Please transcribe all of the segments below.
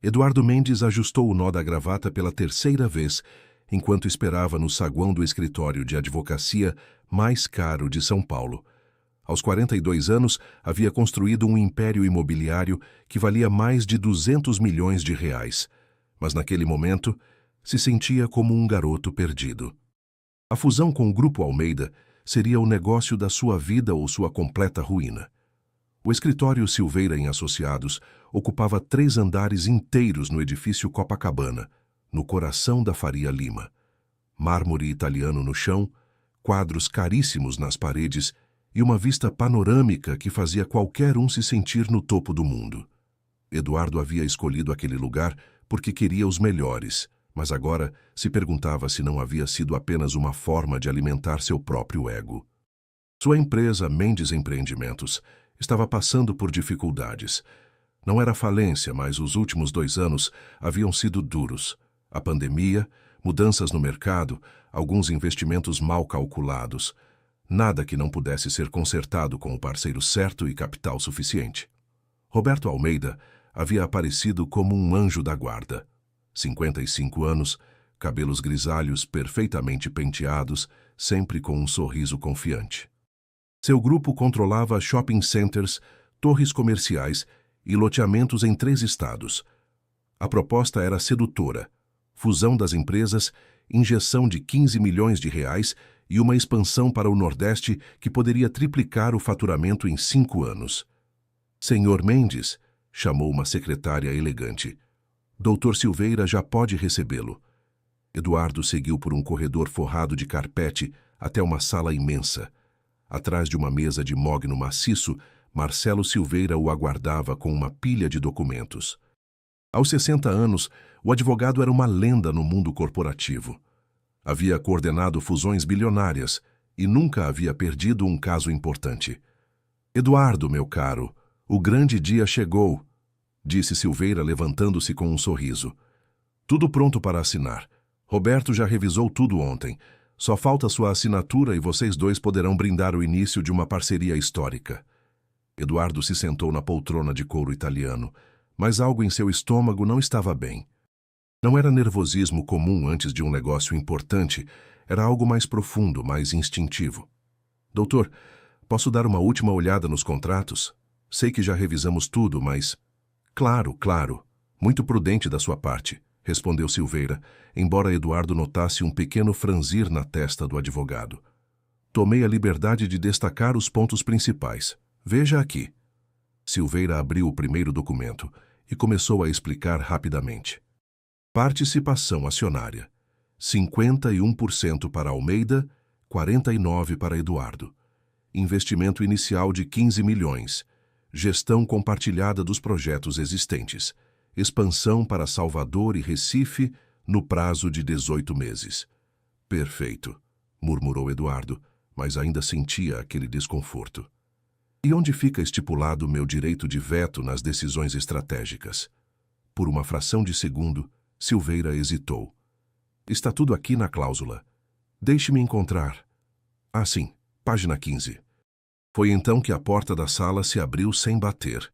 Eduardo Mendes ajustou o nó da gravata pela terceira vez, enquanto esperava no saguão do escritório de advocacia mais caro de São Paulo. Aos 42 anos, havia construído um império imobiliário que valia mais de 200 milhões de reais. Mas naquele momento, se sentia como um garoto perdido. A fusão com o Grupo Almeida seria o negócio da sua vida ou sua completa ruína. O escritório Silveira em Associados ocupava 3 andares inteiros no edifício Copacabana, no coração da Faria Lima. Mármore italiano no chão, quadros caríssimos nas paredes e uma vista panorâmica que fazia qualquer um se sentir no topo do mundo. Eduardo havia escolhido aquele lugar porque queria os melhores, mas agora se perguntava se não havia sido apenas uma forma de alimentar seu próprio ego. Sua empresa, Mendes Empreendimentos, estava passando por dificuldades. Não era falência, mas os últimos 2 anos haviam sido duros. A pandemia, mudanças no mercado, alguns investimentos mal calculados. Nada que não pudesse ser consertado com o parceiro certo e capital suficiente. Roberto Almeida havia aparecido como um anjo da guarda. 55 anos, cabelos grisalhos perfeitamente penteados, sempre com um sorriso confiante. Seu grupo controlava shopping centers, torres comerciais e loteamentos em 3 estados. A proposta era sedutora: fusão das empresas, injeção de 15 milhões de reais e uma expansão para o Nordeste que poderia triplicar o faturamento em 5 anos. Senhor Mendes, chamou uma secretária elegante. Doutor Silveira já pode recebê-lo. Eduardo seguiu por um corredor forrado de carpete até uma sala imensa. Atrás de uma mesa de mogno maciço, Marcelo Silveira o aguardava com uma pilha de documentos. Aos 60 anos, o advogado era uma lenda no mundo corporativo. Havia coordenado fusões bilionárias e nunca havia perdido um caso importante. Eduardo, meu caro, o grande dia chegou, disse Silveira levantando-se com um sorriso. Tudo pronto para assinar. Roberto já revisou tudo ontem. Só falta sua assinatura e vocês 2 poderão brindar o início de uma parceria histórica. Eduardo se sentou na poltrona de couro italiano, mas algo em seu estômago não estava bem. Não era nervosismo comum antes de um negócio importante, era algo mais profundo, mais instintivo. Doutor, posso dar uma última olhada nos contratos? Sei que já revisamos tudo, mas... Claro, claro. Muito prudente da sua parte, respondeu Silveira, embora Eduardo notasse um pequeno franzir na testa do advogado. Tomei a liberdade de destacar os pontos principais. Veja aqui. Silveira abriu o primeiro documento e começou a explicar rapidamente. Participação acionária. 51% para Almeida, 49% para Eduardo. Investimento inicial de 15 milhões. Gestão compartilhada dos projetos existentes. Expansão para Salvador e Recife no prazo de 18 meses. Perfeito, murmurou Eduardo, mas ainda sentia aquele desconforto. E onde fica estipulado meu direito de veto nas decisões estratégicas? Por uma fração de segundo, Silveira hesitou. Está tudo aqui na cláusula. Deixe-me encontrar. Ah, sim, página 15. Foi então que a porta da sala se abriu sem bater.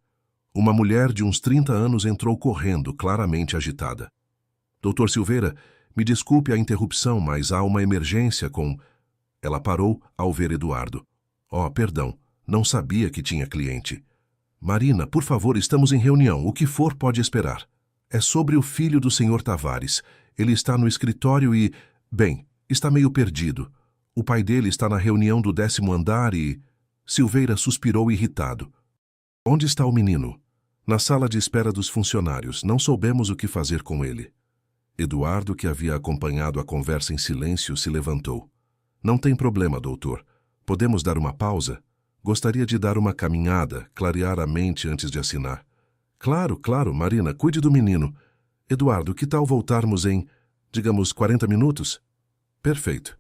Uma mulher de uns 30 anos entrou correndo, claramente agitada. Doutor Silveira, me desculpe a interrupção, mas há uma emergência com... Ela parou ao ver Eduardo. Oh, perdão, não sabia que tinha cliente. Marina, por favor, estamos em reunião. O que for pode esperar. É sobre o filho do senhor Tavares. Ele está no escritório e... Bem, está meio perdido. O pai dele está na reunião do 10º andar e... Silveira suspirou irritado. Onde está o menino? Na sala de espera dos funcionários. Não soubemos o que fazer com ele. Eduardo, que havia acompanhado a conversa em silêncio, se levantou. Não tem problema, doutor. Podemos dar uma pausa? Gostaria de dar uma caminhada, clarear a mente antes de assinar. Claro, claro, Marina, cuide do menino. Eduardo, que tal voltarmos em, digamos, 40 minutos? Perfeito.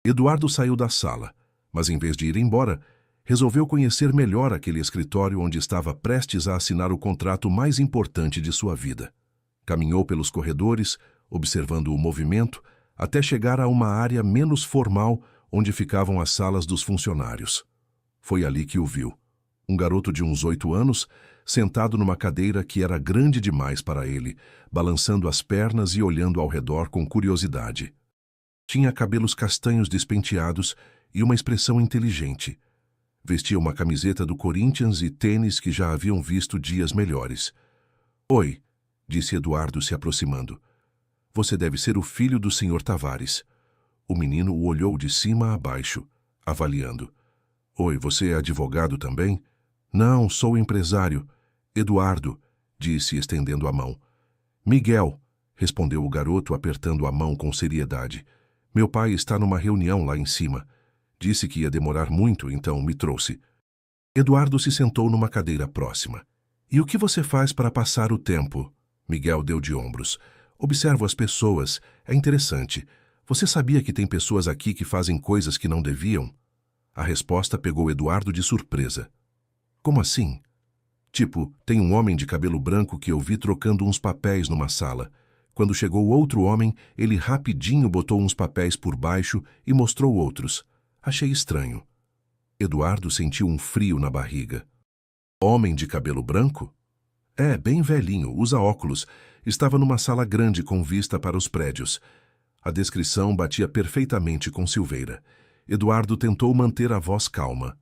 Eduardo saiu da sala, mas em vez de ir embora, resolveu conhecer melhor aquele escritório onde estava prestes a assinar o contrato mais importante de sua vida. Caminhou pelos corredores, observando o movimento, até chegar a uma área menos formal onde ficavam as salas dos funcionários. Foi ali que o viu. Um garoto de uns 8 anos, sentado numa cadeira que era grande demais para ele, balançando as pernas e olhando ao redor com curiosidade. Tinha cabelos castanhos despenteados e uma expressão inteligente. Vestia uma camiseta do Corinthians e tênis que já haviam visto dias melhores. "Oi", disse Eduardo se aproximando. "Você deve ser o filho do Sr. Tavares." O menino o olhou de cima a baixo, avaliando. "Oi, você é advogado também?" "Não, sou empresário." "Eduardo", disse estendendo a mão. "Miguel", respondeu o garoto apertando a mão com seriedade. "Meu pai está numa reunião lá em cima. Disse que ia demorar muito, então me trouxe." Eduardo se sentou numa cadeira próxima. "E o que você faz para passar o tempo?" Miguel deu de ombros. "Observo as pessoas. É interessante. Você sabia que tem pessoas aqui que fazem coisas que não deviam?" A resposta pegou Eduardo de surpresa. "Como assim?" "Tipo, tem um homem de cabelo branco que eu vi trocando uns papéis numa sala. Quando chegou outro homem, ele rapidinho botou uns papéis por baixo e mostrou outros. Achei estranho." Eduardo sentiu um frio na barriga. "Homem de cabelo branco?" "É, bem velhinho, usa óculos. Estava numa sala grande com vista para os prédios." A descrição batia perfeitamente com Silveira. Eduardo tentou manter a voz calma.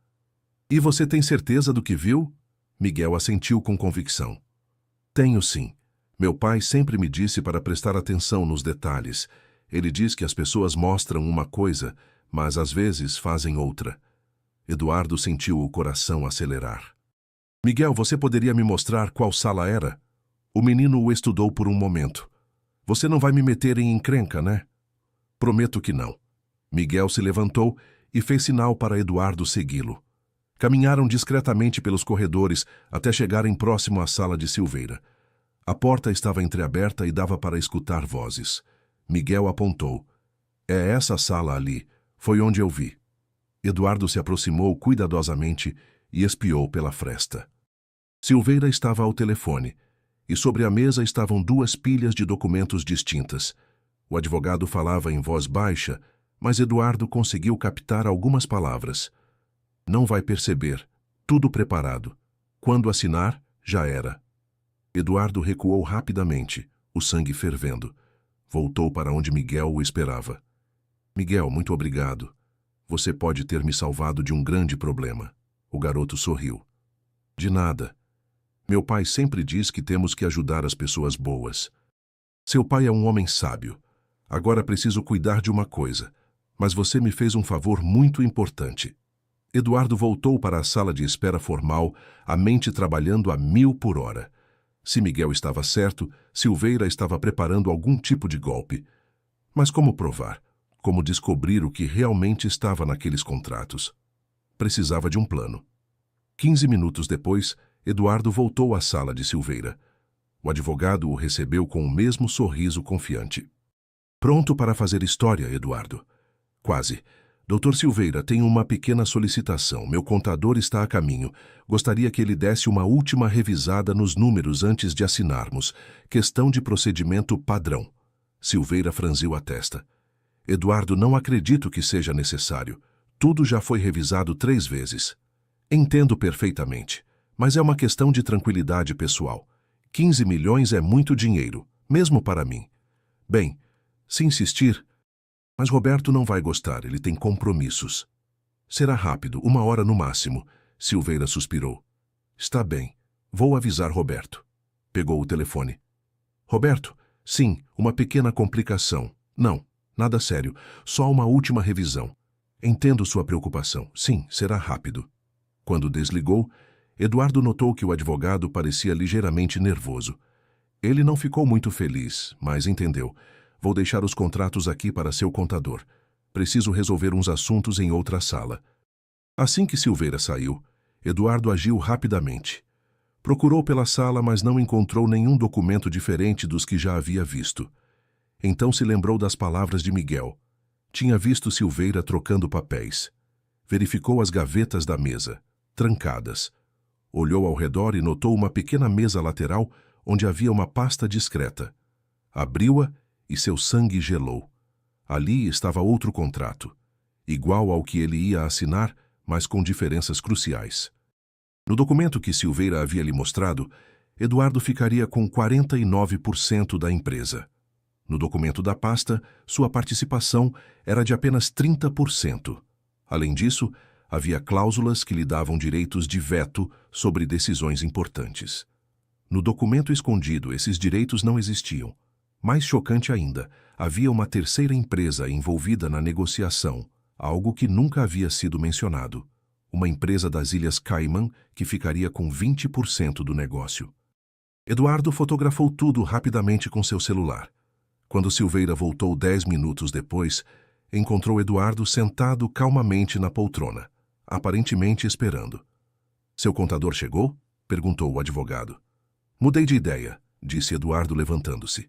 "E você tem certeza do que viu?" Miguel assentiu com convicção. "Tenho sim. Meu pai sempre me disse para prestar atenção nos detalhes. Ele diz que as pessoas mostram uma coisa, mas às vezes fazem outra." Eduardo sentiu o coração acelerar. "Miguel, você poderia me mostrar qual sala era?" O menino o estudou por um momento. "Você não vai me meter em encrenca, né?" "Prometo que não." Miguel se levantou e fez sinal para Eduardo segui-lo. Caminharam discretamente pelos corredores até chegarem próximo à sala de Silveira. A porta estava entreaberta e dava para escutar vozes. Miguel apontou. "É essa sala ali. Foi onde eu vi." Eduardo se aproximou cuidadosamente e espiou pela fresta. Silveira estava ao telefone, e sobre a mesa estavam duas pilhas de documentos distintas. O advogado falava em voz baixa, mas Eduardo conseguiu captar algumas palavras. "Não vai perceber. Tudo preparado. Quando assinar, já era." Eduardo recuou rapidamente, o sangue fervendo. Voltou para onde Miguel o esperava. "Miguel, muito obrigado. Você pode ter me salvado de um grande problema." O garoto sorriu. "De nada. Meu pai sempre diz que temos que ajudar as pessoas boas. Seu pai é um homem sábio. Agora preciso cuidar de uma coisa, mas você me fez um favor muito importante." Eduardo voltou para a sala de espera formal, a mente trabalhando a 1000 por hora. Se Miguel estava certo, Silveira estava preparando algum tipo de golpe. Mas como provar? Como descobrir o que realmente estava naqueles contratos? Precisava de um plano. 15 minutos depois, Eduardo voltou à sala de Silveira. O advogado o recebeu com o mesmo sorriso confiante. "Pronto para fazer história, Eduardo?" "Quase. Doutor Silveira, tenho uma pequena solicitação. Meu contador está a caminho. Gostaria que ele desse uma última revisada nos números antes de assinarmos. Questão de procedimento padrão." Silveira franziu a testa. "Eduardo, não acredito que seja necessário. Tudo já foi revisado 3 vezes." "Entendo perfeitamente, mas é uma questão de tranquilidade pessoal. 15 milhões é muito dinheiro, mesmo para mim. Bem, se insistir... Mas Roberto não vai gostar, ele tem compromissos." "Será rápido, 1 hora no máximo." Silveira suspirou. "Está bem, vou avisar Roberto." Pegou o telefone. "Roberto, sim, uma pequena complicação. Não, nada sério, só uma última revisão. Entendo sua preocupação. Sim, será rápido." Quando desligou, Eduardo notou que o advogado parecia ligeiramente nervoso. Ele não ficou muito feliz, mas entendeu. "Vou deixar os contratos aqui para seu contador. Preciso resolver uns assuntos em outra sala." Assim que Silveira saiu, Eduardo agiu rapidamente. Procurou pela sala, mas não encontrou nenhum documento diferente dos que já havia visto. Então se lembrou das palavras de Miguel. Tinha visto Silveira trocando papéis. Verificou as gavetas da mesa, trancadas. Olhou ao redor e notou uma pequena mesa lateral onde havia uma pasta discreta. Abriu-a e seu sangue gelou. Ali estava outro contrato, igual ao que ele ia assinar, mas com diferenças cruciais. No documento que Silveira havia lhe mostrado, Eduardo ficaria com 49% da empresa. No documento da pasta, sua participação era de apenas 30%. Além disso, havia cláusulas que lhe davam direitos de veto sobre decisões importantes. No documento escondido, esses direitos não existiam. Mais chocante ainda, havia uma terceira empresa envolvida na negociação, algo que nunca havia sido mencionado. Uma empresa das Ilhas Cayman que ficaria com 20% do negócio. Eduardo fotografou tudo rapidamente com seu celular. Quando Silveira voltou 10 minutos depois, encontrou Eduardo sentado calmamente na poltrona, aparentemente esperando. Seu contador chegou? Perguntou o advogado. Mudei de ideia, disse Eduardo levantando-se.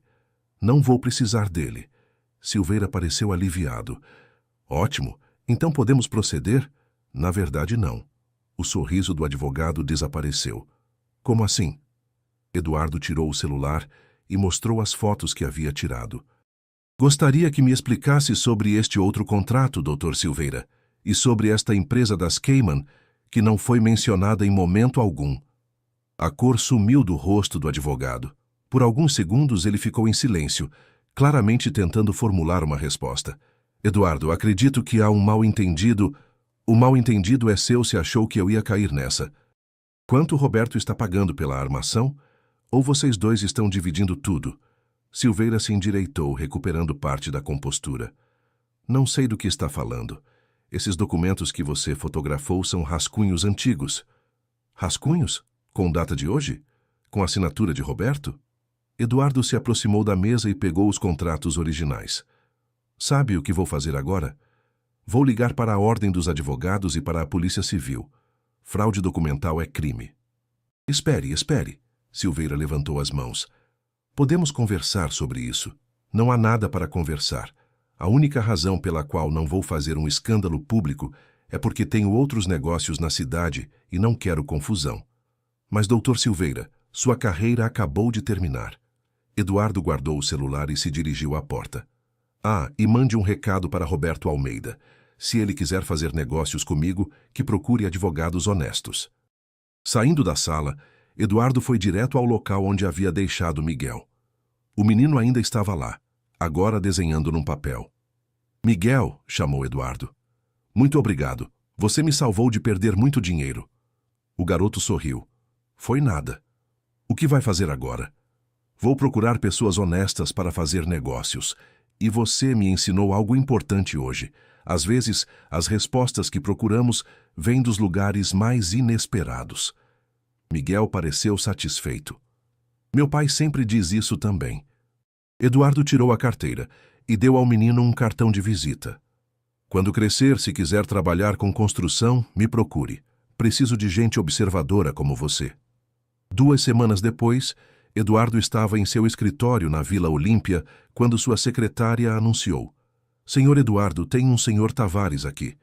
Não vou precisar dele. Silveira pareceu aliviado. Ótimo, então podemos proceder? Na verdade, não. O sorriso do advogado desapareceu. Como assim? Eduardo tirou o celular e mostrou as fotos que havia tirado. Gostaria que me explicasse sobre este outro contrato, Dr. Silveira, e sobre esta empresa das Cayman, que não foi mencionada em momento algum. A cor sumiu do rosto do advogado. Por alguns segundos ele ficou em silêncio, claramente tentando formular uma resposta. Eduardo, acredito que há um mal-entendido. O mal-entendido é seu se achou que eu ia cair nessa. Quanto Roberto está pagando pela armação? Ou vocês dois estão dividindo tudo? Silveira se endireitou, recuperando parte da compostura. Não sei do que está falando. Esses documentos que você fotografou são rascunhos antigos. Rascunhos? Com data de hoje? Com assinatura de Roberto? Eduardo se aproximou da mesa e pegou os contratos originais. Sabe o que vou fazer agora? Vou ligar para a Ordem dos Advogados e para a Polícia Civil. Fraude documental é crime. Espere. Silveira levantou as mãos. Podemos conversar sobre isso. Não há nada para conversar. A única razão pela qual não vou fazer um escândalo público é porque tenho outros negócios na cidade e não quero confusão. Mas, Dr. Silveira, sua carreira acabou de terminar. Eduardo guardou o celular e se dirigiu à porta. E mande um recado para Roberto Almeida. Se ele quiser fazer negócios comigo, que procure advogados honestos. Saindo da sala, Eduardo foi direto ao local onde havia deixado Miguel. O menino ainda estava lá, agora desenhando num papel. Miguel, chamou Eduardo. Muito obrigado. Você me salvou de perder muito dinheiro. O garoto sorriu. Foi nada. O que vai fazer agora? Vou procurar pessoas honestas para fazer negócios. E você me ensinou algo importante hoje. Às vezes, as respostas que procuramos vêm dos lugares mais inesperados. Miguel pareceu satisfeito. Meu pai sempre diz isso também. Eduardo tirou a carteira e deu ao menino um cartão de visita. Quando crescer, se quiser trabalhar com construção, me procure. Preciso de gente observadora como você. 2 semanas depois, Eduardo estava em seu escritório na Vila Olímpia quando sua secretária anunciou. Senhor Eduardo, tem um senhor Tavares aqui.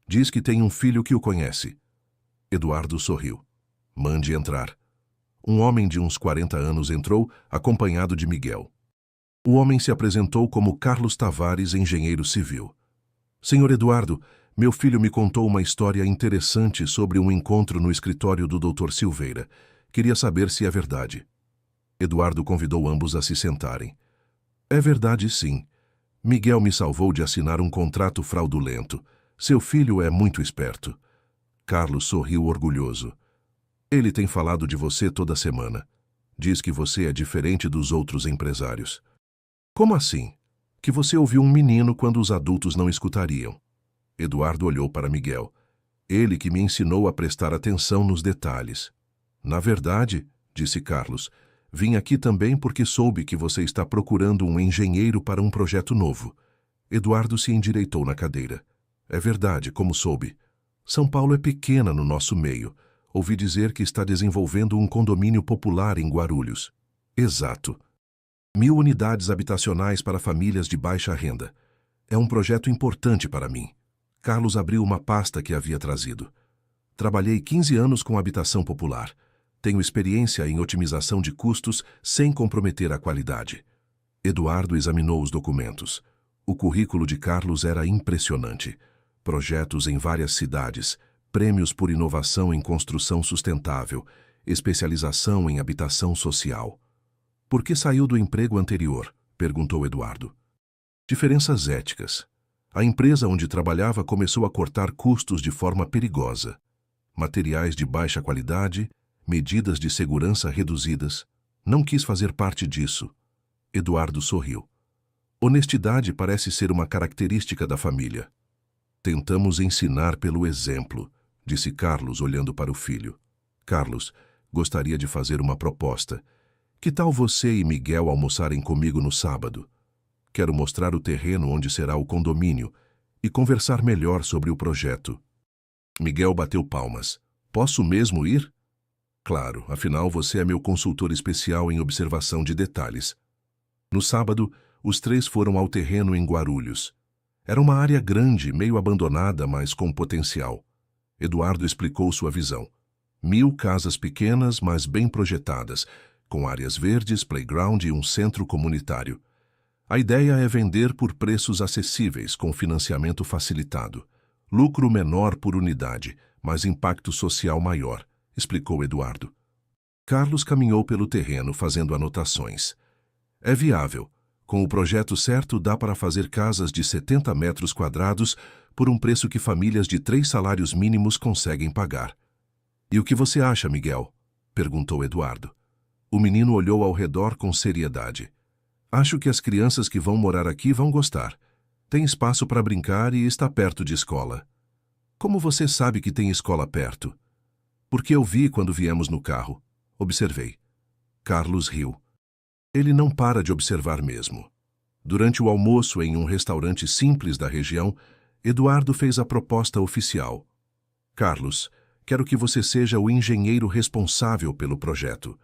Diz que tem um filho que o conhece. Eduardo sorriu. Mande entrar. Um homem de uns 40 anos entrou, acompanhado de Miguel. O homem se apresentou como Carlos Tavares, engenheiro civil. Senhor Eduardo, meu filho me contou uma história interessante sobre um encontro no escritório do Dr. Silveira. Queria saber se é verdade. Eduardo convidou ambos a se sentarem. É verdade, sim. Miguel me salvou de assinar um contrato fraudulento. Seu filho é muito esperto. Carlos sorriu orgulhoso. Ele tem falado de você toda semana. Diz que você é diferente dos outros empresários. Como assim? Que você ouviu um menino quando os adultos não escutariam. Eduardo olhou para Miguel. Ele que me ensinou a prestar atenção nos detalhes. Na verdade, disse Carlos, vim aqui também porque soube que você está procurando um engenheiro para um projeto novo. Eduardo se endireitou na cadeira. É verdade, como soube. São Paulo é pequena no nosso meio. Ouvi dizer que está desenvolvendo um condomínio popular em Guarulhos. Exato. 1000 unidades habitacionais para famílias de baixa renda. É um projeto importante para mim. Carlos abriu uma pasta que havia trazido. Trabalhei 15 anos com habitação popular. Tenho experiência em otimização de custos sem comprometer a qualidade. Eduardo examinou os documentos. O currículo de Carlos era impressionante. Projetos em várias cidades, prêmios por inovação em construção sustentável, especialização em habitação social. Por que saiu do emprego anterior? Perguntou Eduardo. Diferenças éticas. A empresa onde trabalhava começou a cortar custos de forma perigosa. Materiais de baixa qualidade, medidas de segurança reduzidas. Não quis fazer parte disso. Eduardo sorriu. Honestidade parece ser uma característica da família. Tentamos ensinar pelo exemplo, disse Carlos olhando para o filho. Carlos, gostaria de fazer uma proposta. Que tal você e Miguel almoçarem comigo no sábado? Quero mostrar o terreno onde será o condomínio e conversar melhor sobre o projeto. Miguel bateu palmas. Posso mesmo ir? Claro, afinal você é meu consultor especial em observação de detalhes. No sábado, os três foram ao terreno em Guarulhos. Era uma área grande, meio abandonada, mas com potencial. Eduardo explicou sua visão. 1000 casas pequenas, mas bem projetadas, com áreas verdes, playground e um centro comunitário. A ideia é vender por preços acessíveis, com financiamento facilitado. Lucro menor por unidade, mas impacto social maior, explicou Eduardo. Carlos caminhou pelo terreno fazendo anotações. É viável. Com o projeto certo, dá para fazer casas de 70 metros quadrados por um preço que famílias de 3 salários mínimos conseguem pagar. E o que você acha, Miguel? Perguntou Eduardo. O menino olhou ao redor com seriedade. Acho que as crianças que vão morar aqui vão gostar. Tem espaço para brincar e está perto de escola. Como você sabe que tem escola perto? Porque eu vi quando viemos no carro. Observei. Carlos riu. Ele não para de observar mesmo. Durante o almoço em um restaurante simples da região, Eduardo fez a proposta oficial. Carlos, quero que você seja o engenheiro responsável pelo projeto.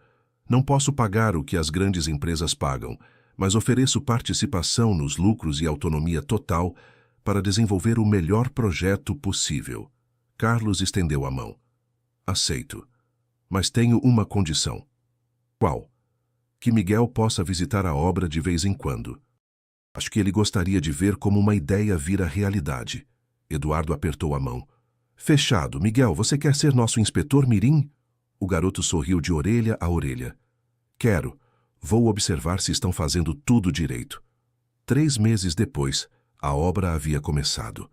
Não posso pagar o que as grandes empresas pagam, mas ofereço participação nos lucros e autonomia total para desenvolver o melhor projeto possível. Carlos estendeu a mão. Aceito. Mas tenho uma condição. Qual? Que Miguel possa visitar a obra de vez em quando. Acho que ele gostaria de ver como uma ideia vira realidade. Eduardo apertou a mão. Fechado. Miguel, você quer ser nosso inspetor mirim? O garoto sorriu de orelha a orelha. Quero. Vou observar se estão fazendo tudo direito. 3 meses depois, a obra havia começado.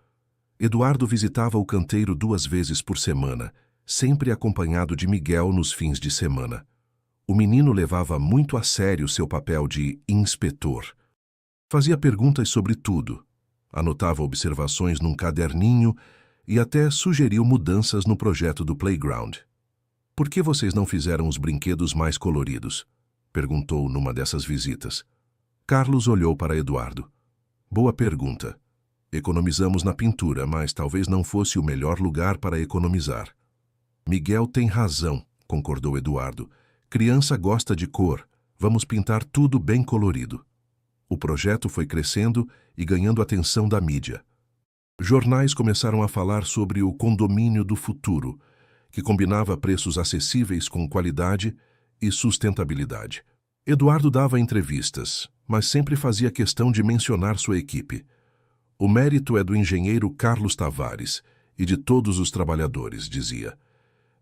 Eduardo visitava o canteiro 2 vezes por semana, sempre acompanhado de Miguel nos fins de semana. O menino levava muito a sério seu papel de inspetor. Fazia perguntas sobre tudo, anotava observações num caderninho e até sugeriu mudanças no projeto do playground. Por que vocês não fizeram os brinquedos mais coloridos? Perguntou numa dessas visitas. Carlos olhou para Eduardo. Boa pergunta. Economizamos na pintura, mas talvez não fosse o melhor lugar para economizar. Miguel tem razão, concordou Eduardo. Criança gosta de cor, vamos pintar tudo bem colorido. O projeto foi crescendo e ganhando atenção da mídia. Jornais começaram a falar sobre o condomínio do futuro, que combinava preços acessíveis com qualidade e sustentabilidade. Eduardo dava entrevistas, mas sempre fazia questão de mencionar sua equipe. O mérito é do engenheiro Carlos Tavares e de todos os trabalhadores, dizia.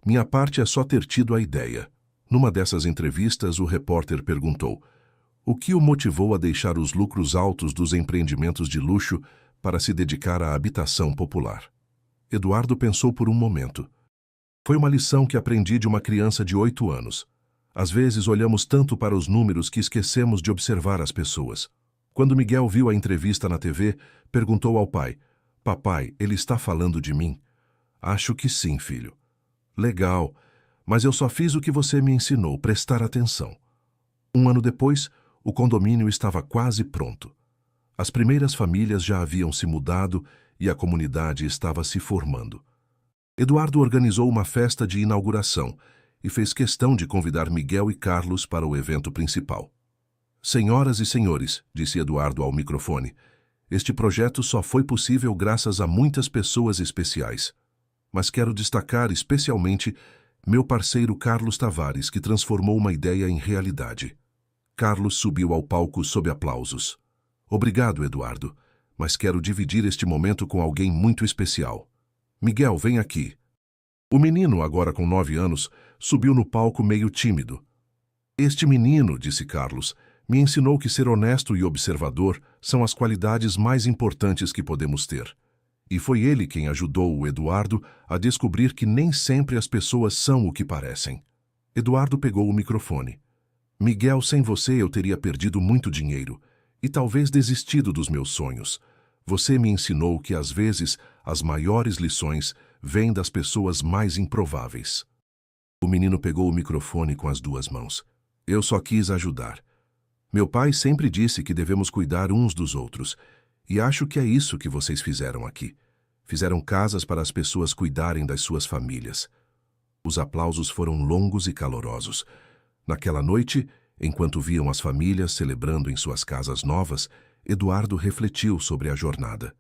Minha parte é só ter tido a ideia. Numa dessas entrevistas, o repórter perguntou: o que o motivou a deixar os lucros altos dos empreendimentos de luxo para se dedicar à habitação popular? Eduardo pensou por um momento. Foi uma lição que aprendi de uma criança de 8 anos. Às vezes olhamos tanto para os números que esquecemos de observar as pessoas. Quando Miguel viu a entrevista na TV, perguntou ao pai: Papai, ele está falando de mim? Acho que sim, filho. Legal. Mas eu só fiz o que você me ensinou, prestar atenção. 1 ano depois, o condomínio estava quase pronto. As primeiras famílias já haviam se mudado e a comunidade estava se formando. Eduardo organizou uma festa de inauguração e fez questão de convidar Miguel e Carlos para o evento principal. Senhoras e senhores, disse Eduardo ao microfone, este projeto só foi possível graças a muitas pessoas especiais. Mas quero destacar especialmente meu parceiro Carlos Tavares, que transformou uma ideia em realidade. Carlos subiu ao palco sob aplausos. Obrigado, Eduardo, mas quero dividir este momento com alguém muito especial. Miguel, vem aqui. O menino, agora com 9 anos, subiu no palco meio tímido. Este menino, disse Carlos, me ensinou que ser honesto e observador são as qualidades mais importantes que podemos ter. E foi ele quem ajudou o Eduardo a descobrir que nem sempre as pessoas são o que parecem. Eduardo pegou o microfone. Miguel, sem você eu teria perdido muito dinheiro e talvez desistido dos meus sonhos. Você me ensinou que às vezes as maiores lições vêm das pessoas mais improváveis. O menino pegou o microfone com as 2 mãos. Eu só quis ajudar. Meu pai sempre disse que devemos cuidar uns dos outros, e acho que é isso que vocês fizeram aqui. Fizeram casas para as pessoas cuidarem das suas famílias. Os aplausos foram longos e calorosos. Naquela noite, enquanto viam as famílias celebrando em suas casas novas, Eduardo refletiu sobre a jornada.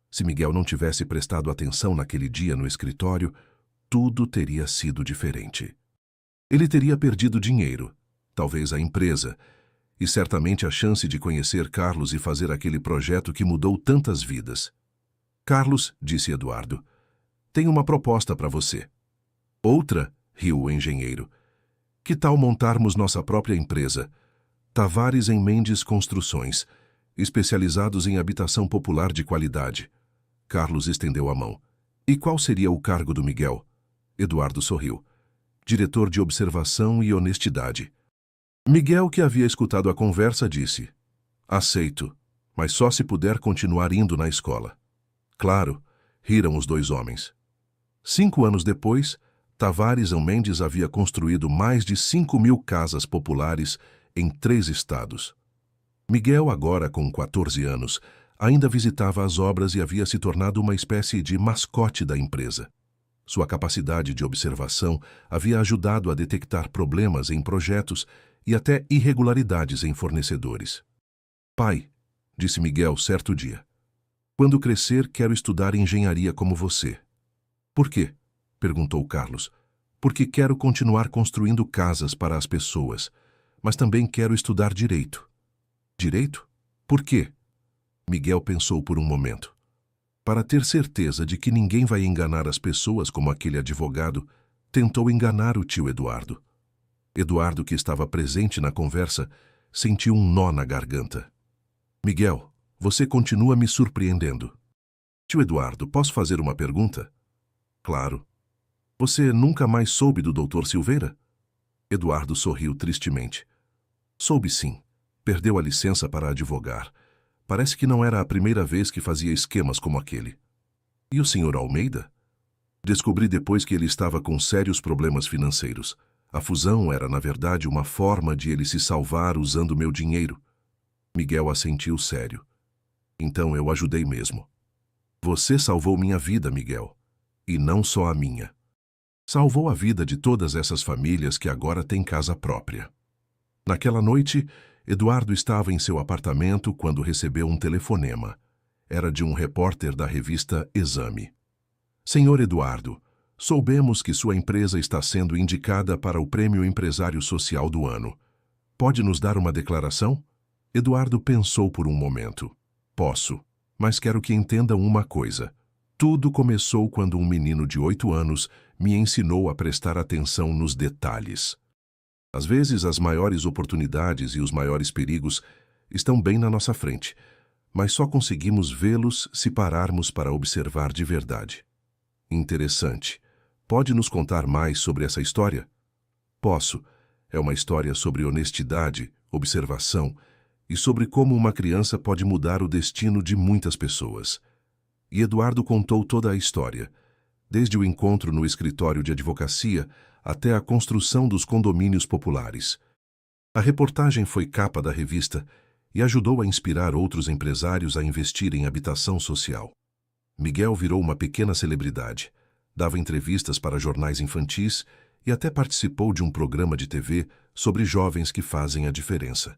Se Miguel não tivesse prestado atenção naquele dia no escritório, tudo teria sido diferente. Ele teria perdido dinheiro, talvez a empresa, e certamente a chance de conhecer Carlos e fazer aquele projeto que mudou tantas vidas. Carlos, disse Eduardo, tenho uma proposta para você. Outra, riu o engenheiro. Que tal montarmos nossa própria empresa? Tavares em Mendes Construções, especializados em habitação popular de qualidade. Carlos estendeu a mão. E qual seria o cargo do Miguel? Eduardo sorriu. Diretor de observação e honestidade. Miguel, que havia escutado a conversa, disse: aceito, mas só se puder continuar indo na escola. Claro, riram os 2 homens. 5 anos depois, Tavares Mendes havia construído mais de 5.000 casas populares em 3 estados. Miguel, agora com 14 anos, ainda visitava as obras e havia se tornado uma espécie de mascote da empresa. Sua capacidade de observação havia ajudado a detectar problemas em projetos e até irregularidades em fornecedores. Pai, disse Miguel certo dia, quando crescer quero estudar engenharia como você. Por quê? Perguntou Carlos. Porque quero continuar construindo casas para as pessoas, mas também quero estudar direito. Direito? Por quê? Miguel pensou por um momento. Para ter certeza de que ninguém vai enganar as pessoas como aquele advogado, tentou enganar o tio Eduardo. Eduardo, que estava presente na conversa, sentiu um nó na garganta. Miguel, você continua me surpreendendo. Tio Eduardo, posso fazer uma pergunta? Claro. Você nunca mais soube do Dr. Silveira? Eduardo sorriu tristemente. Soube sim. Perdeu a licença para advogar. Parece que não era a primeira vez que fazia esquemas como aquele. E o Sr. Almeida? Descobri depois que ele estava com sérios problemas financeiros. A fusão era, na verdade, uma forma de ele se salvar usando meu dinheiro. Miguel assentiu sério. Então eu ajudei mesmo. Você salvou minha vida, Miguel. E não só a minha. Salvou a vida de todas essas famílias que agora têm casa própria. Naquela noite, Eduardo estava em seu apartamento quando recebeu um telefonema. Era de um repórter da revista Exame. Senhor Eduardo, soubemos que sua empresa está sendo indicada para o Prêmio Empresário Social do Ano. Pode nos dar uma declaração? Eduardo pensou por um momento. Posso, mas quero que entendam uma coisa. Tudo começou quando um menino de 8 anos me ensinou a prestar atenção nos detalhes. Às vezes, as maiores oportunidades e os maiores perigos estão bem na nossa frente, mas só conseguimos vê-los se pararmos para observar de verdade. Interessante. Pode nos contar mais sobre essa história? Posso. É uma história sobre honestidade, observação e sobre como uma criança pode mudar o destino de muitas pessoas. E Eduardo contou toda a história, desde o encontro no escritório de advocacia até a construção dos condomínios populares. A reportagem foi capa da revista e ajudou a inspirar outros empresários a investir em habitação social. Miguel virou uma pequena celebridade, dava entrevistas para jornais infantis e até participou de um programa de TV sobre jovens que fazem a diferença.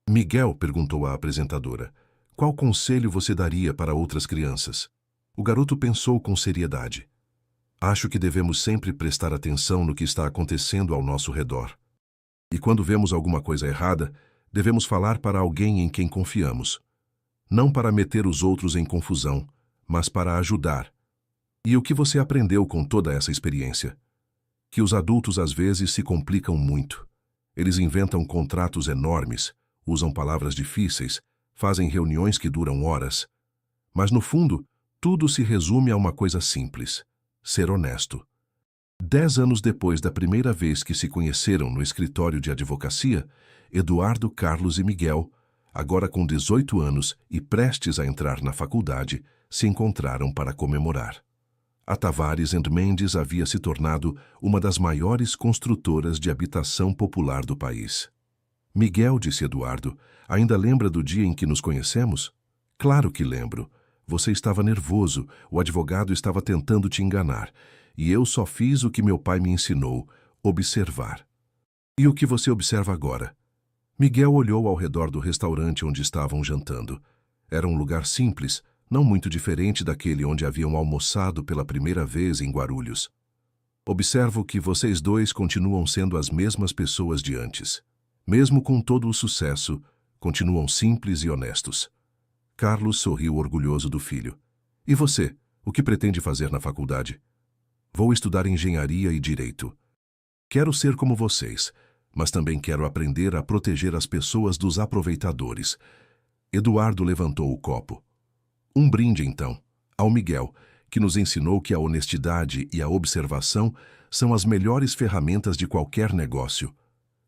Miguel, perguntou a apresentadora, qual conselho você daria para outras crianças? O garoto pensou com seriedade. Acho que devemos sempre prestar atenção no que está acontecendo ao nosso redor. E quando vemos alguma coisa errada, devemos falar para alguém em quem confiamos. Não para meter os outros em confusão, mas para ajudar. E o que você aprendeu com toda essa experiência? Que os adultos às vezes se complicam muito. Eles inventam contratos enormes, usam palavras difíceis, fazem reuniões que duram horas. Mas no fundo, tudo se resume a uma coisa simples: ser honesto. 10 anos depois da primeira vez que se conheceram no escritório de advocacia, Eduardo, Carlos e Miguel, agora com 18 anos e prestes a entrar na faculdade, se encontraram para comemorar. A Tavares Mendes havia se tornado uma das maiores construtoras de habitação popular do país. Miguel, disse Eduardo, ainda lembra do dia em que nos conhecemos? Claro que lembro. Você estava nervoso, o advogado estava tentando te enganar, e eu só fiz o que meu pai me ensinou, observar. E o que você observa agora? Miguel olhou ao redor do restaurante onde estavam jantando. Era um lugar simples, não muito diferente daquele onde haviam almoçado pela primeira vez em Guarulhos. Observo que vocês dois continuam sendo as mesmas pessoas de antes. Mesmo com todo o sucesso, continuam simples e honestos. Carlos sorriu orgulhoso do filho. E você, o que pretende fazer na faculdade? Vou estudar engenharia e direito. Quero ser como vocês, mas também quero aprender a proteger as pessoas dos aproveitadores. Eduardo levantou o copo. Um brinde, então, ao Miguel, que nos ensinou que a honestidade e a observação são as melhores ferramentas de qualquer negócio.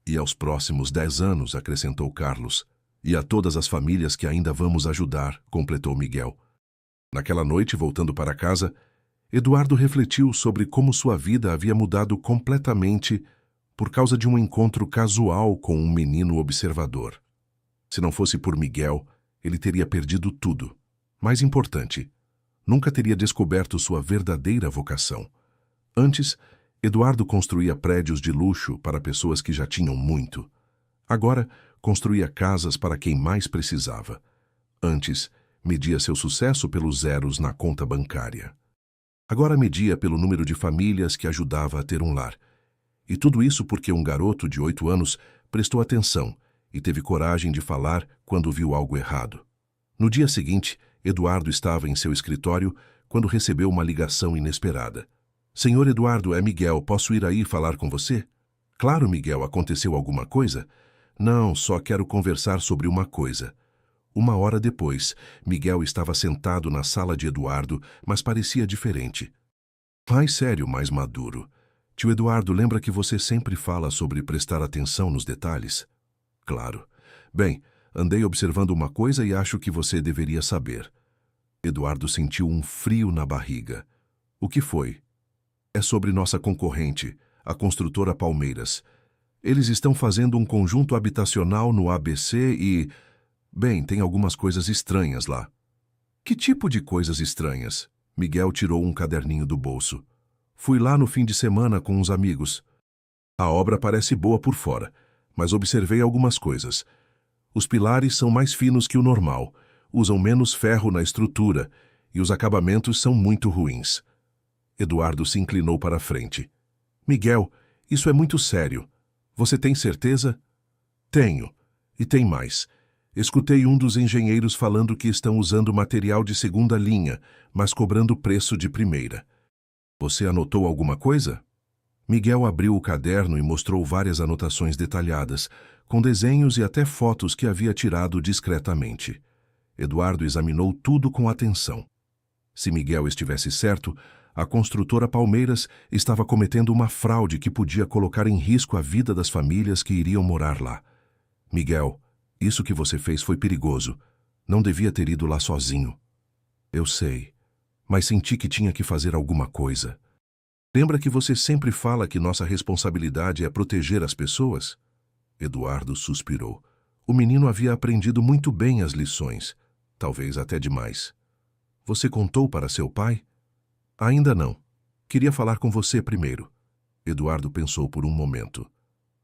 E aos próximos 10 anos, acrescentou Carlos. E a todas as famílias que ainda vamos ajudar, completou Miguel. Naquela noite, voltando para casa, Eduardo refletiu sobre como sua vida havia mudado completamente por causa de um encontro casual com um menino observador. Se não fosse por Miguel, ele teria perdido tudo. Mais importante, nunca teria descoberto sua verdadeira vocação. Antes, Eduardo construía prédios de luxo para pessoas que já tinham muito. Agora, construía casas para quem mais precisava. Antes, media seu sucesso pelos zeros na conta bancária. Agora media pelo número de famílias que ajudava a ter um lar. E tudo isso porque um garoto de 8 anos prestou atenção e teve coragem de falar quando viu algo errado. No dia seguinte, Eduardo estava em seu escritório quando recebeu uma ligação inesperada. Senhor Eduardo, é Miguel, posso ir aí falar com você? Claro, Miguel, aconteceu alguma coisa? Não, só quero conversar sobre uma coisa. 1 hora depois, Miguel estava sentado na sala de Eduardo, mas parecia diferente. Mais sério, mais maduro. Tio Eduardo, lembra que você sempre fala sobre prestar atenção nos detalhes? Claro. Bem, andei observando uma coisa e acho que você deveria saber. Eduardo sentiu um frio na barriga. O que foi? É sobre nossa concorrente, a construtora Palmeiras. Eles estão fazendo um conjunto habitacional no ABC e... Bem, tem algumas coisas estranhas lá. Que tipo de coisas estranhas? Miguel tirou um caderninho do bolso. Fui lá no fim de semana com uns amigos. A obra parece boa por fora, mas observei algumas coisas. Os pilares são mais finos que o normal, usam menos ferro na estrutura e os acabamentos são muito ruins. Eduardo se inclinou para a frente. Miguel, isso é muito sério. Você tem certeza? Tenho. E tem mais. Escutei um dos engenheiros falando que estão usando material de segunda linha, mas cobrando preço de primeira. Você anotou alguma coisa? Miguel abriu o caderno e mostrou várias anotações detalhadas, com desenhos e até fotos que havia tirado discretamente. Eduardo examinou tudo com atenção. Se Miguel estivesse certo, a construtora Palmeiras estava cometendo uma fraude que podia colocar em risco a vida das famílias que iriam morar lá. Miguel, isso que você fez foi perigoso. Não devia ter ido lá sozinho. Eu sei, mas senti que tinha que fazer alguma coisa. Lembra que você sempre fala que nossa responsabilidade é proteger as pessoas? Eduardo suspirou. O menino havia aprendido muito bem as lições, talvez até demais. Você contou para seu pai? Ainda não. Queria falar com você primeiro. Eduardo pensou por um momento.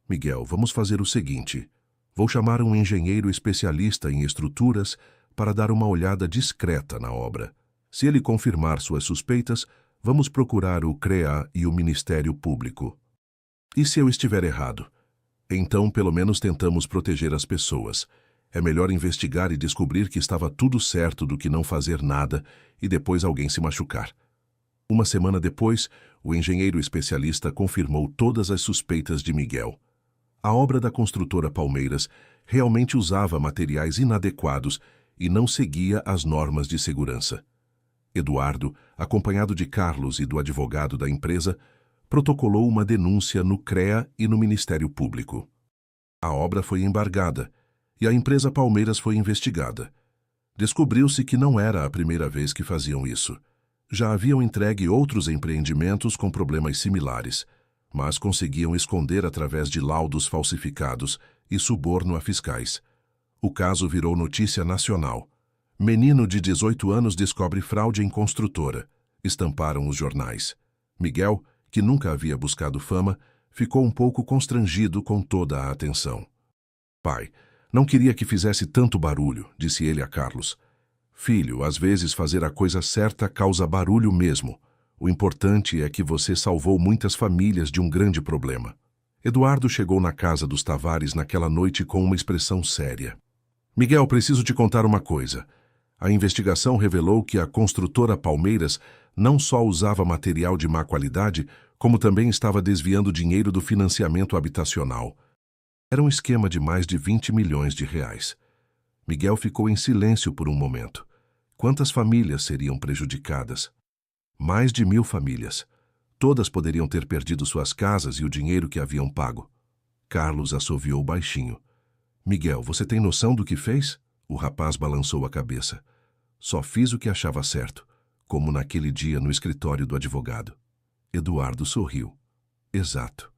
Miguel, vamos fazer o seguinte. Vou chamar um engenheiro especialista em estruturas para dar uma olhada discreta na obra. Se ele confirmar suas suspeitas, vamos procurar o CREA e o Ministério Público. E se eu estiver errado? Então, pelo menos tentamos proteger as pessoas. É melhor investigar e descobrir que estava tudo certo do que não fazer nada e depois alguém se machucar. Uma semana depois, o engenheiro especialista confirmou todas as suspeitas de Miguel. A obra da construtora Palmeiras realmente usava materiais inadequados e não seguia as normas de segurança. Eduardo, acompanhado de Carlos e do advogado da empresa, protocolou uma denúncia no CREA e no Ministério Público. A obra foi embargada e a empresa Palmeiras foi investigada. Descobriu-se que não era a primeira vez que faziam isso. Já haviam entregue outros empreendimentos com problemas similares, mas conseguiam esconder através de laudos falsificados e suborno a fiscais. O caso virou notícia nacional. Menino de 18 anos descobre fraude em construtora. Estamparam os jornais. Miguel, que nunca havia buscado fama, ficou um pouco constrangido com toda a atenção. Pai, não queria que fizesse tanto barulho, disse ele a Carlos. Filho, às vezes fazer a coisa certa causa barulho mesmo. O importante é que você salvou muitas famílias de um grande problema. Eduardo chegou na casa dos Tavares naquela noite com uma expressão séria. Miguel, preciso te contar uma coisa. A investigação revelou que a construtora Palmeiras não só usava material de má qualidade, como também estava desviando dinheiro do financiamento habitacional. Era um esquema de mais de 20 milhões de reais. Miguel ficou em silêncio por um momento. Quantas famílias seriam prejudicadas? Mais de 1.000 famílias. Todas poderiam ter perdido suas casas e o dinheiro que haviam pago. Carlos assoviou baixinho. Miguel, você tem noção do que fez? O rapaz balançou a cabeça. Só fiz o que achava certo, como naquele dia no escritório do advogado. Eduardo sorriu. Exato.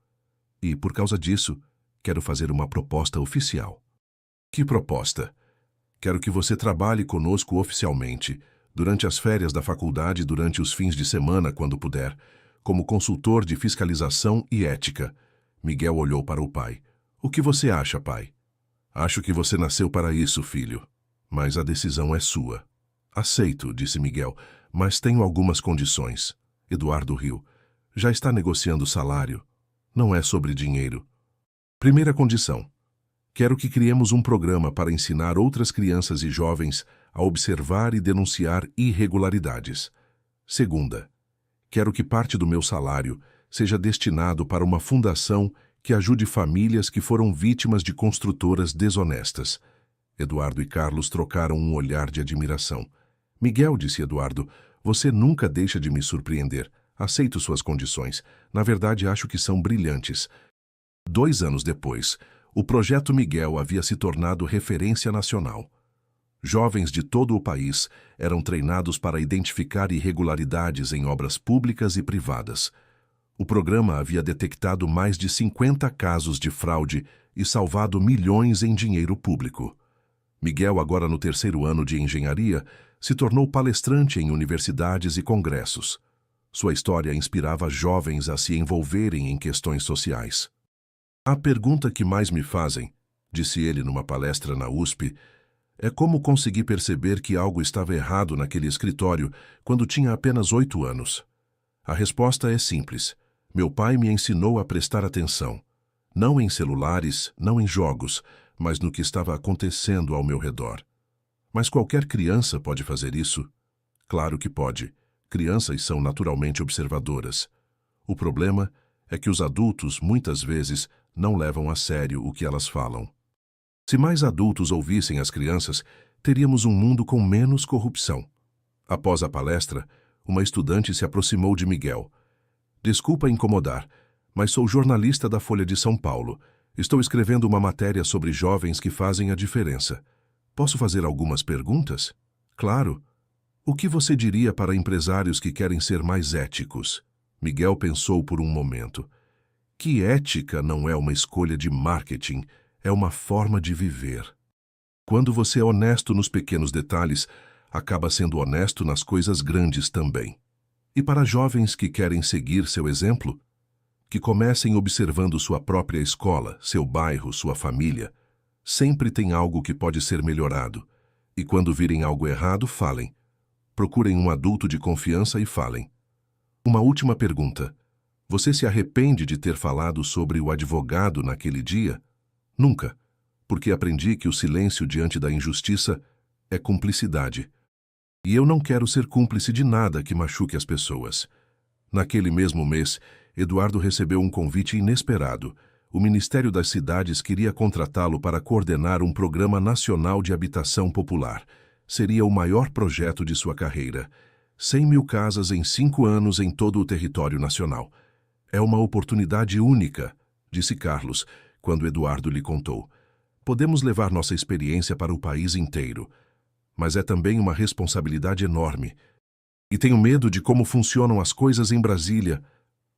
E, por causa disso, quero fazer uma proposta oficial. Que proposta? Quero que você trabalhe conosco oficialmente, durante as férias da faculdade e durante os fins de semana, quando puder, como consultor de fiscalização e ética. Miguel olhou para o pai. O que você acha, pai? Acho que você nasceu para isso, filho. Mas a decisão é sua. Aceito, disse Miguel, mas tenho algumas condições. Eduardo riu. Já está negociando o salário. Não é sobre dinheiro. Primeira condição. Quero que criemos um programa para ensinar outras crianças e jovens a observar e denunciar irregularidades. Segunda. Quero que parte do meu salário seja destinado para uma fundação que ajude famílias que foram vítimas de construtoras desonestas. Eduardo e Carlos trocaram um olhar de admiração. Miguel, disse Eduardo, você nunca deixa de me surpreender. Aceito suas condições. Na verdade, acho que são brilhantes. 2 anos depois, o Projeto Miguel havia se tornado referência nacional. Jovens de todo o país eram treinados para identificar irregularidades em obras públicas e privadas. O programa havia detectado mais de 50 casos de fraude e salvado milhões em dinheiro público. Miguel, agora no 3º ano de engenharia, se tornou palestrante em universidades e congressos. Sua história inspirava jovens a se envolverem em questões sociais. A pergunta que mais me fazem, disse ele numa palestra na USP, é como consegui perceber que algo estava errado naquele escritório quando tinha apenas 8 anos. A resposta é simples. Meu pai me ensinou a prestar atenção. Não em celulares, não em jogos, mas no que estava acontecendo ao meu redor. Mas qualquer criança pode fazer isso? Claro que pode. Crianças são naturalmente observadoras. O problema é que os adultos, muitas vezes, não levam a sério o que elas falam. Se mais adultos ouvissem as crianças, teríamos um mundo com menos corrupção. Após a palestra, uma estudante se aproximou de Miguel. Desculpa incomodar, mas sou jornalista da Folha de São Paulo. Estou escrevendo uma matéria sobre jovens que fazem a diferença. Posso fazer algumas perguntas? Claro. O que você diria para empresários que querem ser mais éticos? Miguel pensou por um momento. Que ética não é uma escolha de marketing, é uma forma de viver. Quando você é honesto nos pequenos detalhes, acaba sendo honesto nas coisas grandes também. E para jovens que querem seguir seu exemplo, que comecem observando sua própria escola, seu bairro, sua família. Sempre tem algo que pode ser melhorado. E quando virem algo errado, falem. Procurem um adulto de confiança e falem. Uma última pergunta. Você se arrepende de ter falado sobre o advogado naquele dia? Nunca, porque aprendi que o silêncio diante da injustiça é cumplicidade. E eu não quero ser cúmplice de nada que machuque as pessoas. Naquele mesmo mês, Eduardo recebeu um convite inesperado. O Ministério das Cidades queria contratá-lo para coordenar um programa nacional de habitação popular. Seria o maior projeto de sua carreira. 100.000 casas em 5 anos em todo o território nacional. É uma oportunidade única, disse Carlos, quando Eduardo lhe contou. Podemos levar nossa experiência para o país inteiro, mas é também uma responsabilidade enorme. E tenho medo de como funcionam as coisas em Brasília.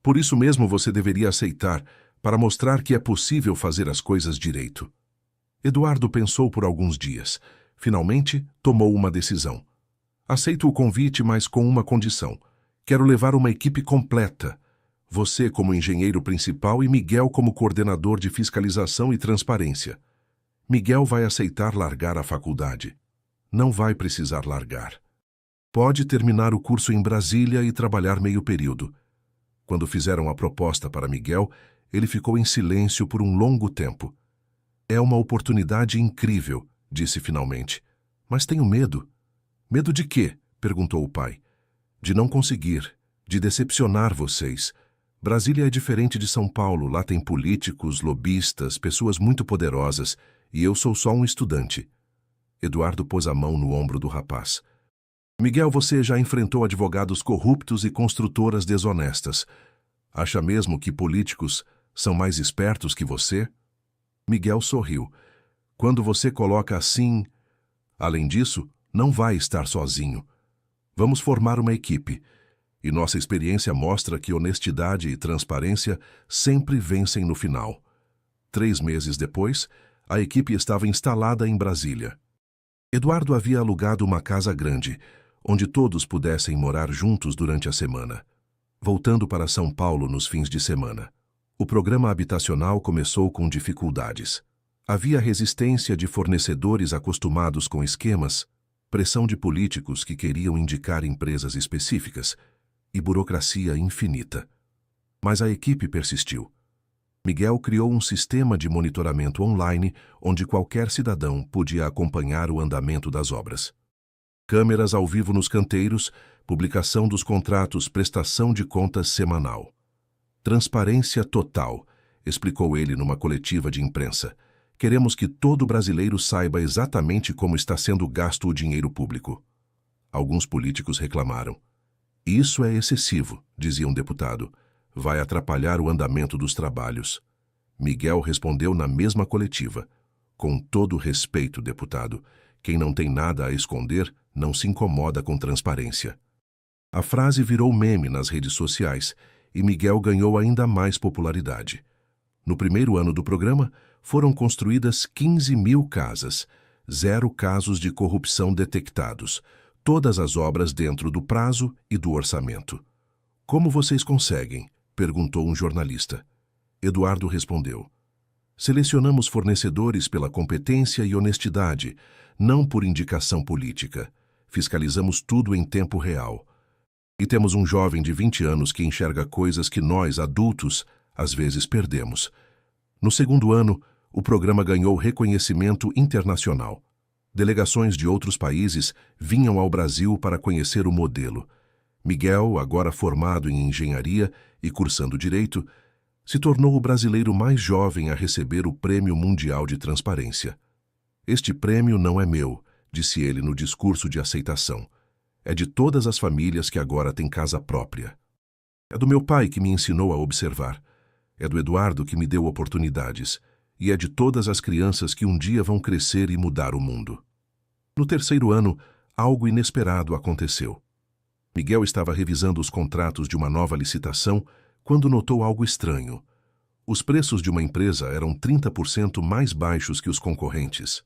Por isso mesmo você deveria aceitar, para mostrar que é possível fazer as coisas direito. Eduardo pensou por alguns dias. Finalmente, tomou uma decisão. Aceito o convite, mas com uma condição. Quero levar uma equipe completa. Você como engenheiro principal e Miguel como coordenador de fiscalização e transparência. Miguel vai aceitar largar a faculdade. Não vai precisar largar. Pode terminar o curso em Brasília e trabalhar meio período. Quando fizeram a proposta para Miguel, ele ficou em silêncio por um longo tempo. É uma oportunidade incrível, disse finalmente. Mas tenho medo. Medo de quê? Perguntou o pai. De não conseguir, de decepcionar vocês. Brasília é diferente de São Paulo, lá tem políticos, lobistas, pessoas muito poderosas, e eu sou só um estudante. Eduardo pôs a mão no ombro do rapaz. Miguel, você já enfrentou advogados corruptos e construtoras desonestas. Acha mesmo que políticos são mais espertos que você? Miguel sorriu. Quando você coloca assim... Além disso, não vai estar sozinho. Vamos formar uma equipe. E nossa experiência mostra que honestidade e transparência sempre vencem no final. 3 meses depois, a equipe estava instalada em Brasília. Eduardo havia alugado uma casa grande, onde todos pudessem morar juntos durante a semana, voltando para São Paulo nos fins de semana. O programa habitacional começou com dificuldades. Havia resistência de fornecedores acostumados com esquemas, pressão de políticos que queriam indicar empresas específicas e burocracia infinita. Mas a equipe persistiu. Miguel criou um sistema de monitoramento online onde qualquer cidadão podia acompanhar o andamento das obras. Câmeras ao vivo nos canteiros, publicação dos contratos, prestação de contas semanal. Transparência total, explicou ele numa coletiva de imprensa. Queremos que todo brasileiro saiba exatamente como está sendo gasto o dinheiro público. Alguns políticos reclamaram. Isso é excessivo, dizia um deputado. Vai atrapalhar o andamento dos trabalhos. Miguel respondeu na mesma coletiva. Com todo respeito, deputado, quem não tem nada a esconder não se incomoda com transparência. A frase virou meme nas redes sociais e Miguel ganhou ainda mais popularidade. No primeiro ano do programa, foram construídas 15.000 casas, 0 casos de corrupção detectados, todas as obras dentro do prazo e do orçamento. Como vocês conseguem? Perguntou um jornalista. Eduardo respondeu. Selecionamos fornecedores pela competência e honestidade, não por indicação política. Fiscalizamos tudo em tempo real. E temos um jovem de 20 anos que enxerga coisas que nós, adultos, às vezes perdemos. No segundo ano, o programa ganhou reconhecimento internacional. Delegações de outros países vinham ao Brasil para conhecer o modelo. Miguel, agora formado em engenharia e cursando direito, se tornou o brasileiro mais jovem a receber o Prêmio Mundial de Transparência. Este prêmio não é meu, disse ele no discurso de aceitação. É de todas as famílias que agora têm casa própria. É do meu pai que me ensinou a observar. É do Eduardo que me deu oportunidades. E é de todas as crianças que um dia vão crescer e mudar o mundo. No terceiro ano, algo inesperado aconteceu. Miguel estava revisando os contratos de uma nova licitação quando notou algo estranho. Os preços de uma empresa eram 30% mais baixos que os concorrentes.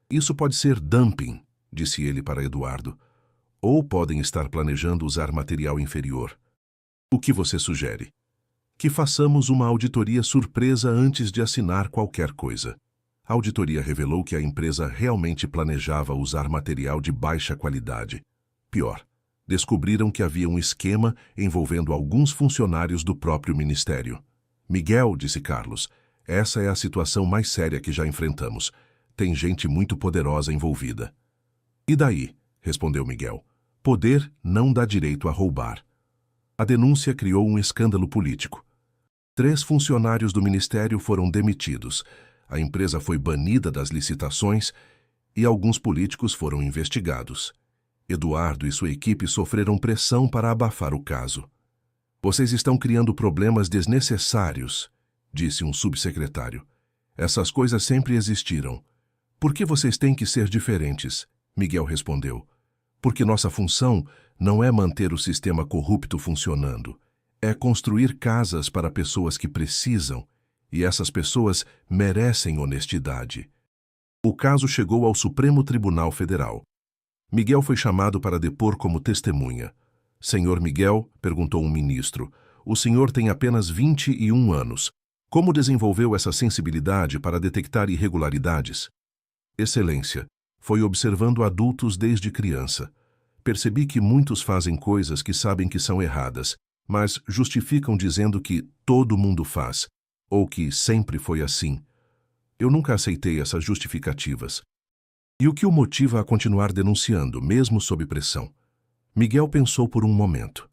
Isso pode ser dumping, disse ele para Eduardo. Ou podem estar planejando usar material inferior. O que você sugere? Que façamos uma auditoria surpresa antes de assinar qualquer coisa. A auditoria revelou que a empresa realmente planejava usar material de baixa qualidade. Pior, descobriram que havia um esquema envolvendo alguns funcionários do próprio ministério. Miguel, disse Carlos, essa é a situação mais séria que já enfrentamos. Tem gente muito poderosa envolvida. E daí? Respondeu Miguel. Poder não dá direito a roubar. A denúncia criou um escândalo político. 3 funcionários do ministério foram demitidos, a empresa foi banida das licitações e alguns políticos foram investigados. Eduardo e sua equipe sofreram pressão para abafar o caso. Vocês estão criando problemas desnecessários, disse um subsecretário. Essas coisas sempre existiram. Por que vocês têm que ser diferentes? Miguel respondeu. Porque nossa função não é manter o sistema corrupto funcionando. É construir casas para pessoas que precisam, e essas pessoas merecem honestidade. O caso chegou ao Supremo Tribunal Federal. Miguel foi chamado para depor como testemunha. Senhor Miguel, perguntou um ministro, o senhor tem apenas 21 anos. Como desenvolveu essa sensibilidade para detectar irregularidades? Excelência, foi observando adultos desde criança. Percebi que muitos fazem coisas que sabem que são erradas, mas justificam dizendo que todo mundo faz, ou que sempre foi assim. Eu nunca aceitei essas justificativas. E o que o motiva a continuar denunciando, mesmo sob pressão? Miguel pensou por um momento.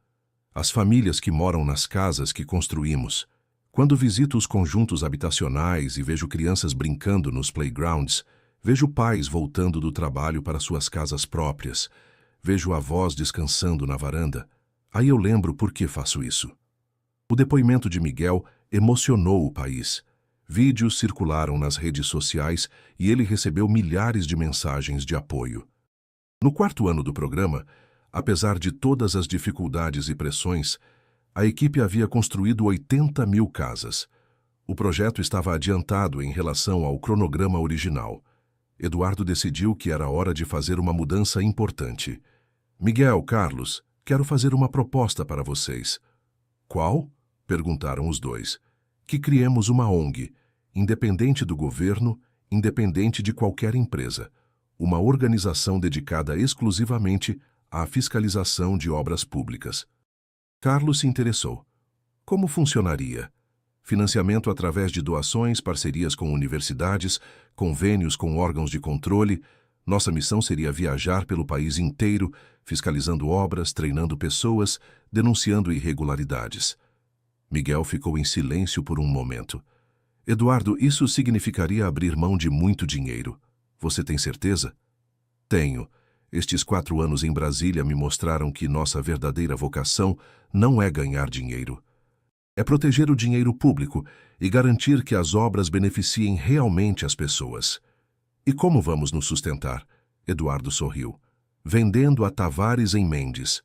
As famílias que moram nas casas que construímos. Quando visito os conjuntos habitacionais e vejo crianças brincando nos playgrounds, vejo pais voltando do trabalho para suas casas próprias, vejo avós descansando na varanda. Aí eu lembro por que faço isso. O depoimento de Miguel emocionou o país. Vídeos circularam nas redes sociais e ele recebeu milhares de mensagens de apoio. No 4º ano do programa, apesar de todas as dificuldades e pressões, a equipe havia construído 80 mil casas. O projeto estava adiantado em relação ao cronograma original. Eduardo decidiu que era hora de fazer uma mudança importante. Miguel, Carlos, quero fazer uma proposta para vocês. Qual? Perguntaram os dois. Que criemos uma ONG, independente do governo, independente de qualquer empresa. Uma organização dedicada exclusivamente à fiscalização de obras públicas. Carlos se interessou. Como funcionaria? Financiamento através de doações, parcerias com universidades, convênios com órgãos de controle. Nossa missão seria viajar pelo país inteiro, fiscalizando obras, treinando pessoas, denunciando irregularidades. Miguel ficou em silêncio por um momento. Eduardo, isso significaria abrir mão de muito dinheiro. Você tem certeza? Tenho. Estes 4 anos em Brasília me mostraram que nossa verdadeira vocação não é ganhar dinheiro. É proteger o dinheiro público e garantir que as obras beneficiem realmente as pessoas. E como vamos nos sustentar? Eduardo sorriu. Vendendo a Tavares em Mendes.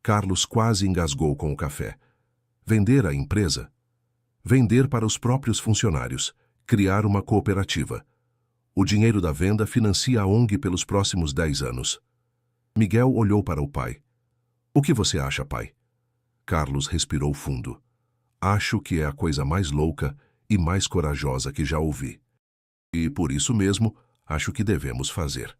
Carlos quase engasgou com o café. Vender a empresa? Vender para os próprios funcionários. Criar uma cooperativa. O dinheiro da venda financia a ONG pelos próximos 10 anos. Miguel olhou para o pai. O que você acha, pai? Carlos respirou fundo. Acho que é a coisa mais louca e mais corajosa que já ouvi. E, por isso mesmo, acho que devemos fazer.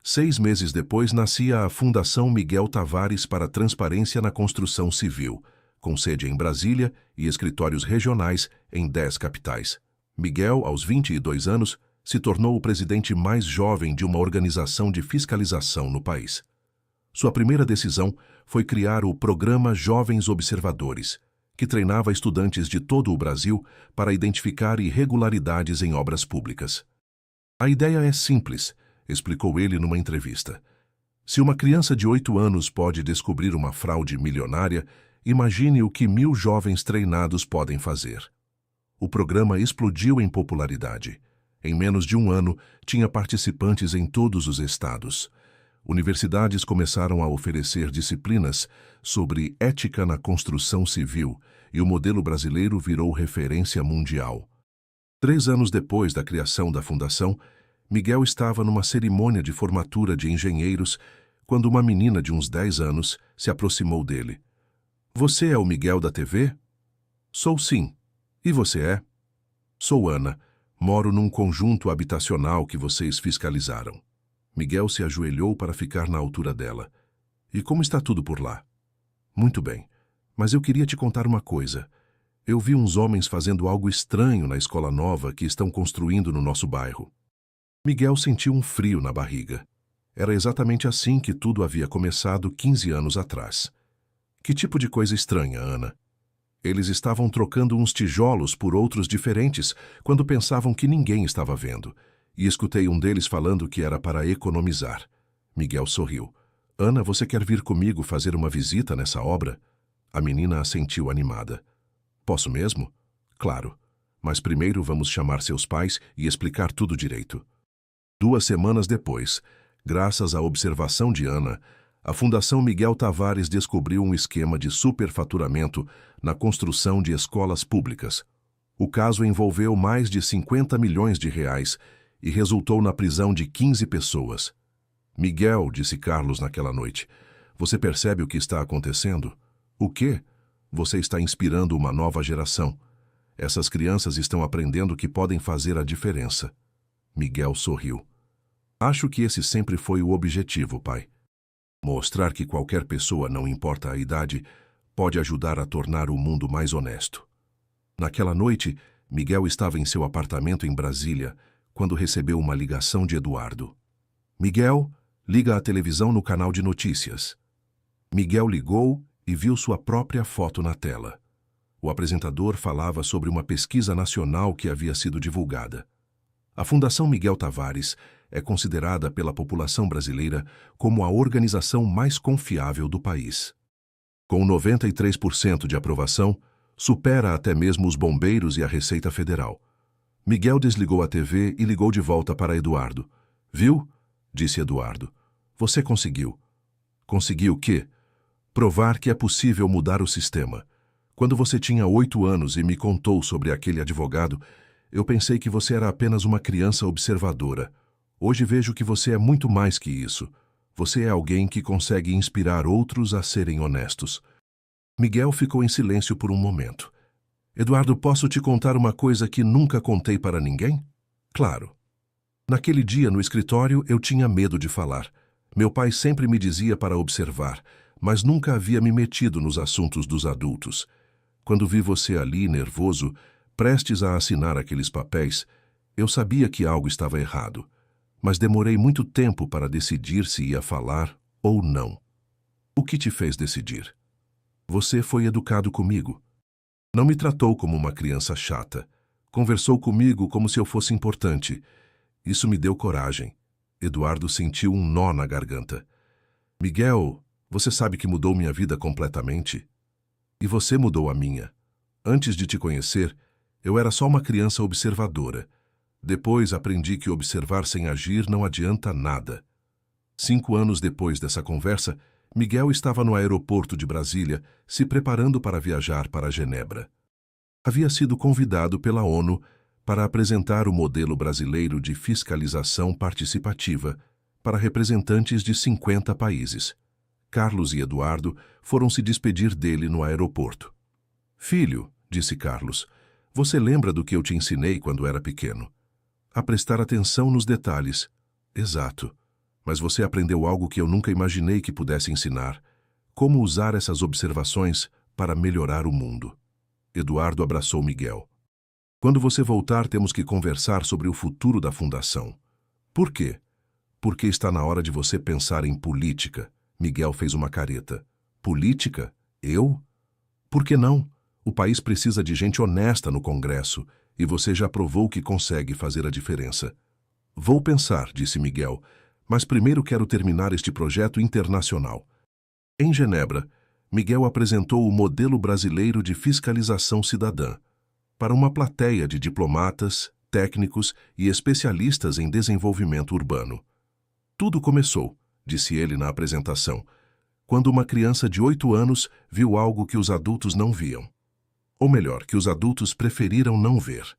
6 meses depois nascia a Fundação Miguel Tavares para a Transparência na Construção Civil, com sede em Brasília e escritórios regionais em 10 capitais. Miguel, aos 22 anos, se tornou o presidente mais jovem de uma organização de fiscalização no país. Sua primeira decisão foi criar o Programa Jovens Observadores, que treinava estudantes de todo o Brasil para identificar irregularidades em obras públicas. A ideia é simples, explicou ele numa entrevista. Se uma criança de 8 anos pode descobrir uma fraude milionária, imagine o que 1000 jovens treinados podem fazer. O programa explodiu em popularidade. Em menos de um ano, tinha participantes em todos os estados. Universidades começaram a oferecer disciplinas sobre ética na construção civil e o modelo brasileiro virou referência mundial. 3 anos depois da criação da fundação, Miguel estava numa cerimônia de formatura de engenheiros quando uma menina de uns 10 anos se aproximou dele. Você é o Miguel da TV? Sou sim. E você é? Sou Ana. Moro num conjunto habitacional que vocês fiscalizaram. Miguel se ajoelhou para ficar na altura dela. E como está tudo por lá? Muito bem, mas eu queria te contar uma coisa. Eu vi uns homens fazendo algo estranho na escola nova que estão construindo no nosso bairro. Miguel sentiu um frio na barriga. Era exatamente assim que tudo havia começado 15 anos atrás. Que tipo de coisa estranha, Ana? Eles estavam trocando uns tijolos por outros diferentes quando pensavam que ninguém estava vendo, e escutei um deles falando que era para economizar. Miguel sorriu. Ana, você quer vir comigo fazer uma visita nessa obra? A menina assentiu animada. Posso mesmo? Claro. Mas primeiro vamos chamar seus pais e explicar tudo direito. 2 semanas depois, graças à observação de Ana, a Fundação Miguel Tavares descobriu um esquema de superfaturamento na construção de escolas públicas. O caso envolveu mais de 50 milhões de reais e resultou na prisão de 15 pessoas. Miguel, disse Carlos naquela noite, você percebe o que está acontecendo? O quê? Você está inspirando uma nova geração. Essas crianças estão aprendendo que podem fazer a diferença. Miguel sorriu. Acho que esse sempre foi o objetivo, pai. Mostrar que qualquer pessoa, não importa a idade, pode ajudar a tornar o mundo mais honesto. Naquela noite, Miguel estava em seu apartamento em Brasília, quando recebeu uma ligação de Eduardo. Miguel, liga a televisão no canal de notícias. Miguel ligou e viu sua própria foto na tela. O apresentador falava sobre uma pesquisa nacional que havia sido divulgada. A Fundação Miguel Tavares é considerada pela população brasileira como a organização mais confiável do país. Com 93% de aprovação, supera até mesmo os bombeiros e a Receita Federal. Miguel desligou a TV e ligou de volta para Eduardo. Viu? Disse Eduardo. Você conseguiu. Conseguiu o quê? Provar que é possível mudar o sistema. Quando você tinha 8 anos e me contou sobre aquele advogado, eu pensei que você era apenas uma criança observadora. Hoje vejo que você é muito mais que isso. Você é alguém que consegue inspirar outros a serem honestos. Miguel ficou em silêncio por um momento. Eduardo, posso te contar uma coisa que nunca contei para ninguém? Claro. Naquele dia no escritório eu tinha medo de falar. Meu pai sempre me dizia para observar, mas nunca havia me metido nos assuntos dos adultos. Quando vi você ali, nervoso, prestes a assinar aqueles papéis, eu sabia que algo estava errado, mas demorei muito tempo para decidir se ia falar ou não. O que te fez decidir? Você foi educado comigo. Não me tratou como uma criança chata. Conversou comigo como se eu fosse importante. Isso me deu coragem. Eduardo sentiu um nó na garganta. Miguel, você sabe que mudou minha vida completamente? E você mudou a minha. Antes de te conhecer, eu era só uma criança observadora. Depois aprendi que observar sem agir não adianta nada. 5 anos depois dessa conversa, Miguel estava no aeroporto de Brasília, se preparando para viajar para Genebra. Havia sido convidado pela ONU para apresentar o modelo brasileiro de fiscalização participativa para representantes de 50 países. Carlos e Eduardo foram se despedir dele no aeroporto. Filho, disse Carlos, você lembra do que eu te ensinei quando era pequeno? A prestar atenção nos detalhes. Exato. Mas você aprendeu algo que eu nunca imaginei que pudesse ensinar. Como usar essas observações para melhorar o mundo. Eduardo abraçou Miguel. Quando você voltar, temos que conversar sobre o futuro da fundação. Por quê? Porque está na hora de você pensar em política. Miguel fez uma careta. Política? Eu? Por que não? O país precisa de gente honesta no Congresso, e você já provou que consegue fazer a diferença. Vou pensar, disse Miguel, mas primeiro quero terminar este projeto internacional. Em Genebra, Miguel apresentou o modelo brasileiro de fiscalização cidadã para uma plateia de diplomatas, técnicos e especialistas em desenvolvimento urbano. Tudo começou, disse ele na apresentação, quando uma criança de 8 anos viu algo que os adultos não viam. Ou melhor, que os adultos preferiram não ver.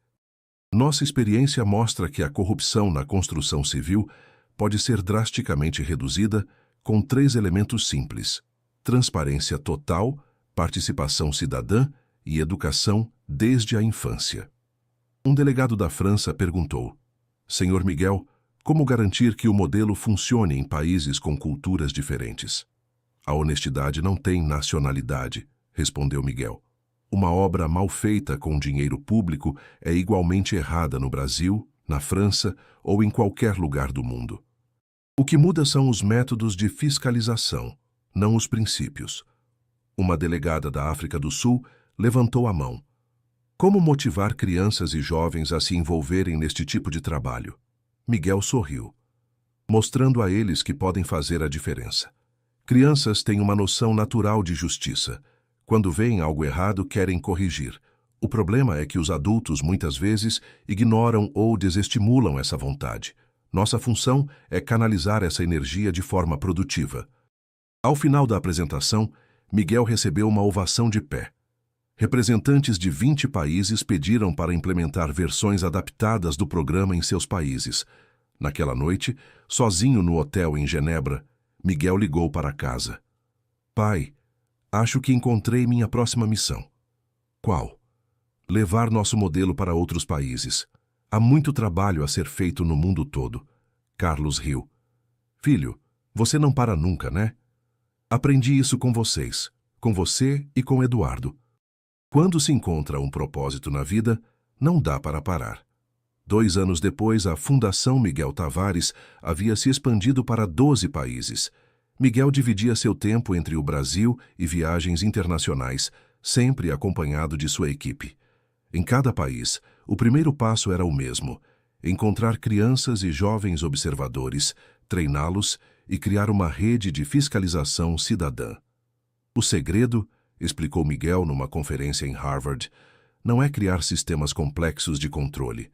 Nossa experiência mostra que a corrupção na construção civil pode ser drasticamente reduzida com 3 elementos simples: transparência total, participação cidadã e educação desde a infância. Um delegado da França perguntou: Senhor Miguel, como garantir que o modelo funcione em países com culturas diferentes? A honestidade não tem nacionalidade, respondeu Miguel. Uma obra mal feita com dinheiro público é igualmente errada no Brasil, na França ou em qualquer lugar do mundo. O que muda são os métodos de fiscalização, não os princípios. Uma delegada da África do Sul levantou a mão. Como motivar crianças e jovens a se envolverem neste tipo de trabalho? Miguel sorriu, mostrando a eles que podem fazer a diferença. Crianças têm uma noção natural de justiça. Quando veem algo errado, querem corrigir. O problema é que os adultos, muitas vezes, ignoram ou desestimulam essa vontade. Nossa função é canalizar essa energia de forma produtiva. Ao final da apresentação, Miguel recebeu uma ovação de pé. Representantes de 20 países pediram para implementar versões adaptadas do programa em seus países. Naquela noite, sozinho no hotel em Genebra, Miguel ligou para casa. Pai, acho que encontrei minha próxima missão. Qual? Levar nosso modelo para outros países. Há muito trabalho a ser feito no mundo todo. Carlos riu. Filho, você não para nunca, né? Aprendi isso com vocês, com você e com Eduardo. Quando se encontra um propósito na vida, não dá para parar. 2 anos depois, a Fundação Miguel Tavares havia se expandido para 12 países. Miguel dividia seu tempo entre o Brasil e viagens internacionais, sempre acompanhado de sua equipe. Em cada país, o primeiro passo era o mesmo: encontrar crianças e jovens observadores, treiná-los e criar uma rede de fiscalização cidadã. O segredo, explicou Miguel numa conferência em Harvard, não é criar sistemas complexos de controle.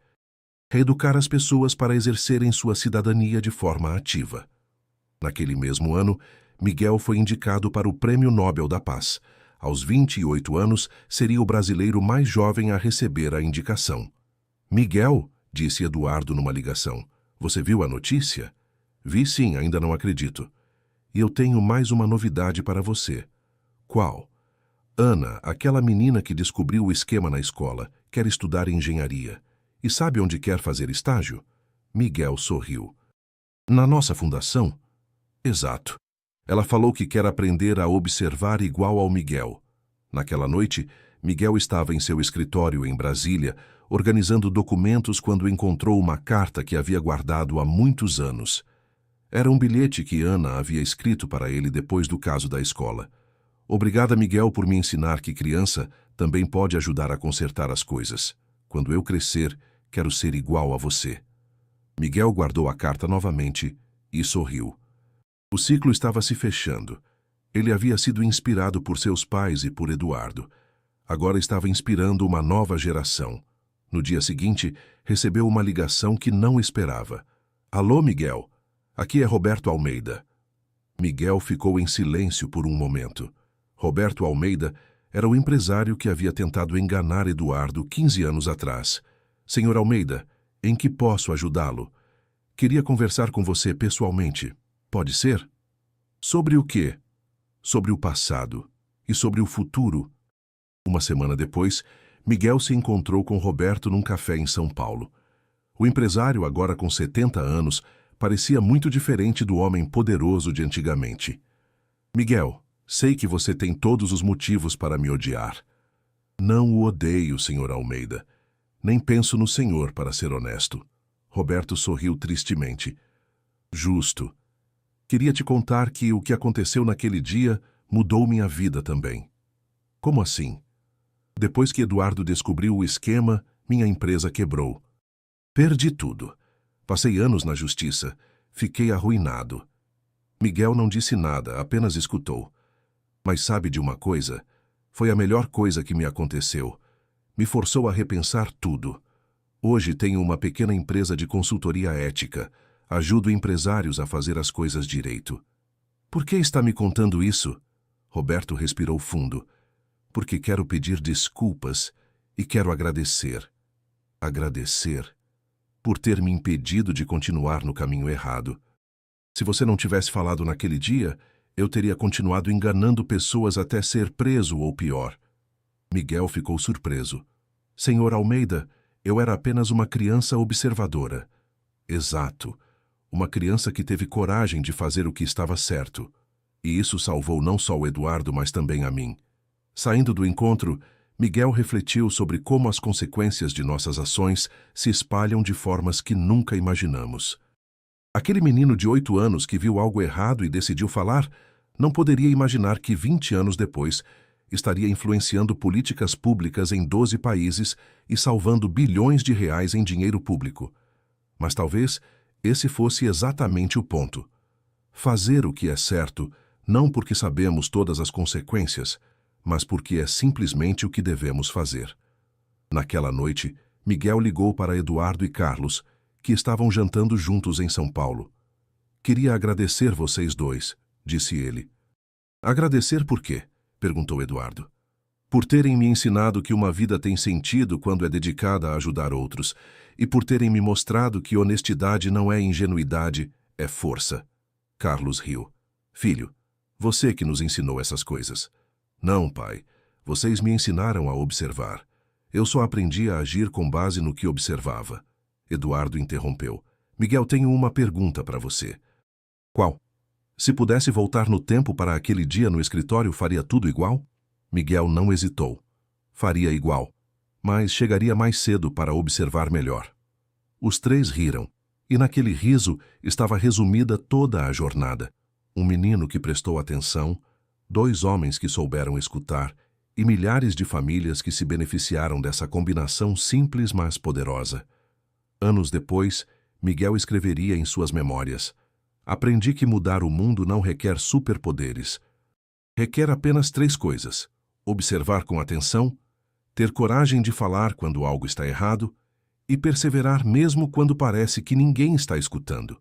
É educar as pessoas para exercerem sua cidadania de forma ativa. Naquele mesmo ano, Miguel foi indicado para o Prêmio Nobel da Paz. Aos 28 anos, seria o brasileiro mais jovem a receber a indicação. Miguel, disse Eduardo numa ligação, você viu a notícia? Vi sim, ainda não acredito. E eu tenho mais uma novidade para você. Qual? Ana, aquela menina que descobriu o esquema na escola, quer estudar engenharia. E sabe onde quer fazer estágio? Miguel sorriu. Na nossa fundação? Exato. Ela falou que quer aprender a observar igual ao Miguel. Naquela noite, Miguel estava em seu escritório em Brasília, organizando documentos quando encontrou uma carta que havia guardado há muitos anos. Era um bilhete que Ana havia escrito para ele depois do caso da escola. Obrigada, Miguel, por me ensinar que criança também pode ajudar a consertar as coisas. Quando eu crescer, quero ser igual a você. Miguel guardou a carta novamente e sorriu. O ciclo estava se fechando. Ele havia sido inspirado por seus pais e por Eduardo. Agora estava inspirando uma nova geração. No dia seguinte, recebeu uma ligação que não esperava. Alô, Miguel. Aqui é Roberto Almeida. Miguel ficou em silêncio por um momento. Roberto Almeida era o empresário que havia tentado enganar Eduardo 15 anos atrás. Senhor Almeida, em que posso ajudá-lo? Queria conversar com você pessoalmente. Pode ser? Sobre o quê? Sobre o passado e sobre o futuro. Uma semana depois, Miguel se encontrou com Roberto num café em São Paulo. O empresário, agora com 70 anos, parecia muito diferente do homem poderoso de antigamente. Miguel, sei que você tem todos os motivos para me odiar. Não o odeio, Sr. Almeida. Nem penso no senhor, para ser honesto. Roberto sorriu tristemente. Justo. Queria te contar que o que aconteceu naquele dia mudou minha vida também. Como assim? Depois que Eduardo descobriu o esquema, minha empresa quebrou. Perdi tudo. Passei anos na justiça. Fiquei arruinado. Miguel não disse nada, apenas escutou. Mas sabe de uma coisa? Foi a melhor coisa que me aconteceu. Me forçou a repensar tudo. Hoje tenho uma pequena empresa de consultoria ética. Ajudo empresários a fazer as coisas direito. Por que está me contando isso? Roberto respirou fundo. Porque quero pedir desculpas e quero agradecer. Agradecer por ter me impedido de continuar no caminho errado. Se você não tivesse falado naquele dia, eu teria continuado enganando pessoas até ser preso ou pior. Miguel ficou surpreso. Senhor Almeida, eu era apenas uma criança observadora. Exato. Uma criança que teve coragem de fazer o que estava certo. E isso salvou não só o Eduardo, mas também a mim. Saindo do encontro, Miguel refletiu sobre como as consequências de nossas ações se espalham de formas que nunca imaginamos. Aquele menino de 8 anos que viu algo errado e decidiu falar, Não poderia imaginar que 20 anos depois estaria influenciando políticas públicas em 12 países e salvando bilhões de reais em dinheiro público. Mas talvez esse fosse exatamente o ponto. Fazer o que é certo, não porque sabemos todas as consequências, mas porque é simplesmente o que devemos fazer. Naquela noite, Miguel ligou para Eduardo e Carlos, que estavam jantando juntos em São Paulo. Queria agradecer vocês dois, disse ele. Agradecer por quê? Perguntou Eduardo. Por terem me ensinado que uma vida tem sentido quando é dedicada a ajudar outros, e por terem me mostrado que honestidade não é ingenuidade, é força. Carlos riu. Filho, você que nos ensinou essas coisas. Não, pai. Vocês me ensinaram a observar. Eu só aprendi a agir com base no que observava. Eduardo interrompeu. Miguel, tenho uma pergunta para você. Qual? Se pudesse voltar no tempo para aquele dia no escritório, faria tudo igual? Miguel não hesitou. Faria igual, mas chegaria mais cedo para observar melhor. Os três riram, e naquele riso estava resumida toda a jornada. Um menino que prestou atenção, 2 homens que souberam escutar e milhares de famílias que se beneficiaram dessa combinação simples mas poderosa. Anos depois, Miguel escreveria em suas memórias: aprendi que mudar o mundo não requer superpoderes. Requer apenas 3 coisas: observar com atenção, ter coragem de falar quando algo está errado e perseverar mesmo quando parece que ninguém está escutando.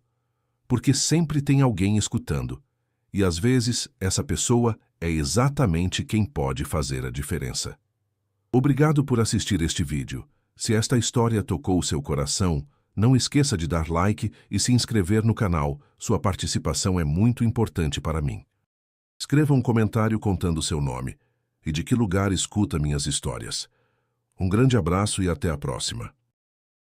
Porque sempre tem alguém escutando, e às vezes essa pessoa é exatamente quem pode fazer a diferença. Obrigado por assistir este vídeo. Se esta história tocou o seu coração, não esqueça de dar like e se inscrever no canal. Sua participação é muito importante para mim. Escreva um comentário contando seu nome e de que lugar escuta minhas histórias. Um grande abraço e até a próxima.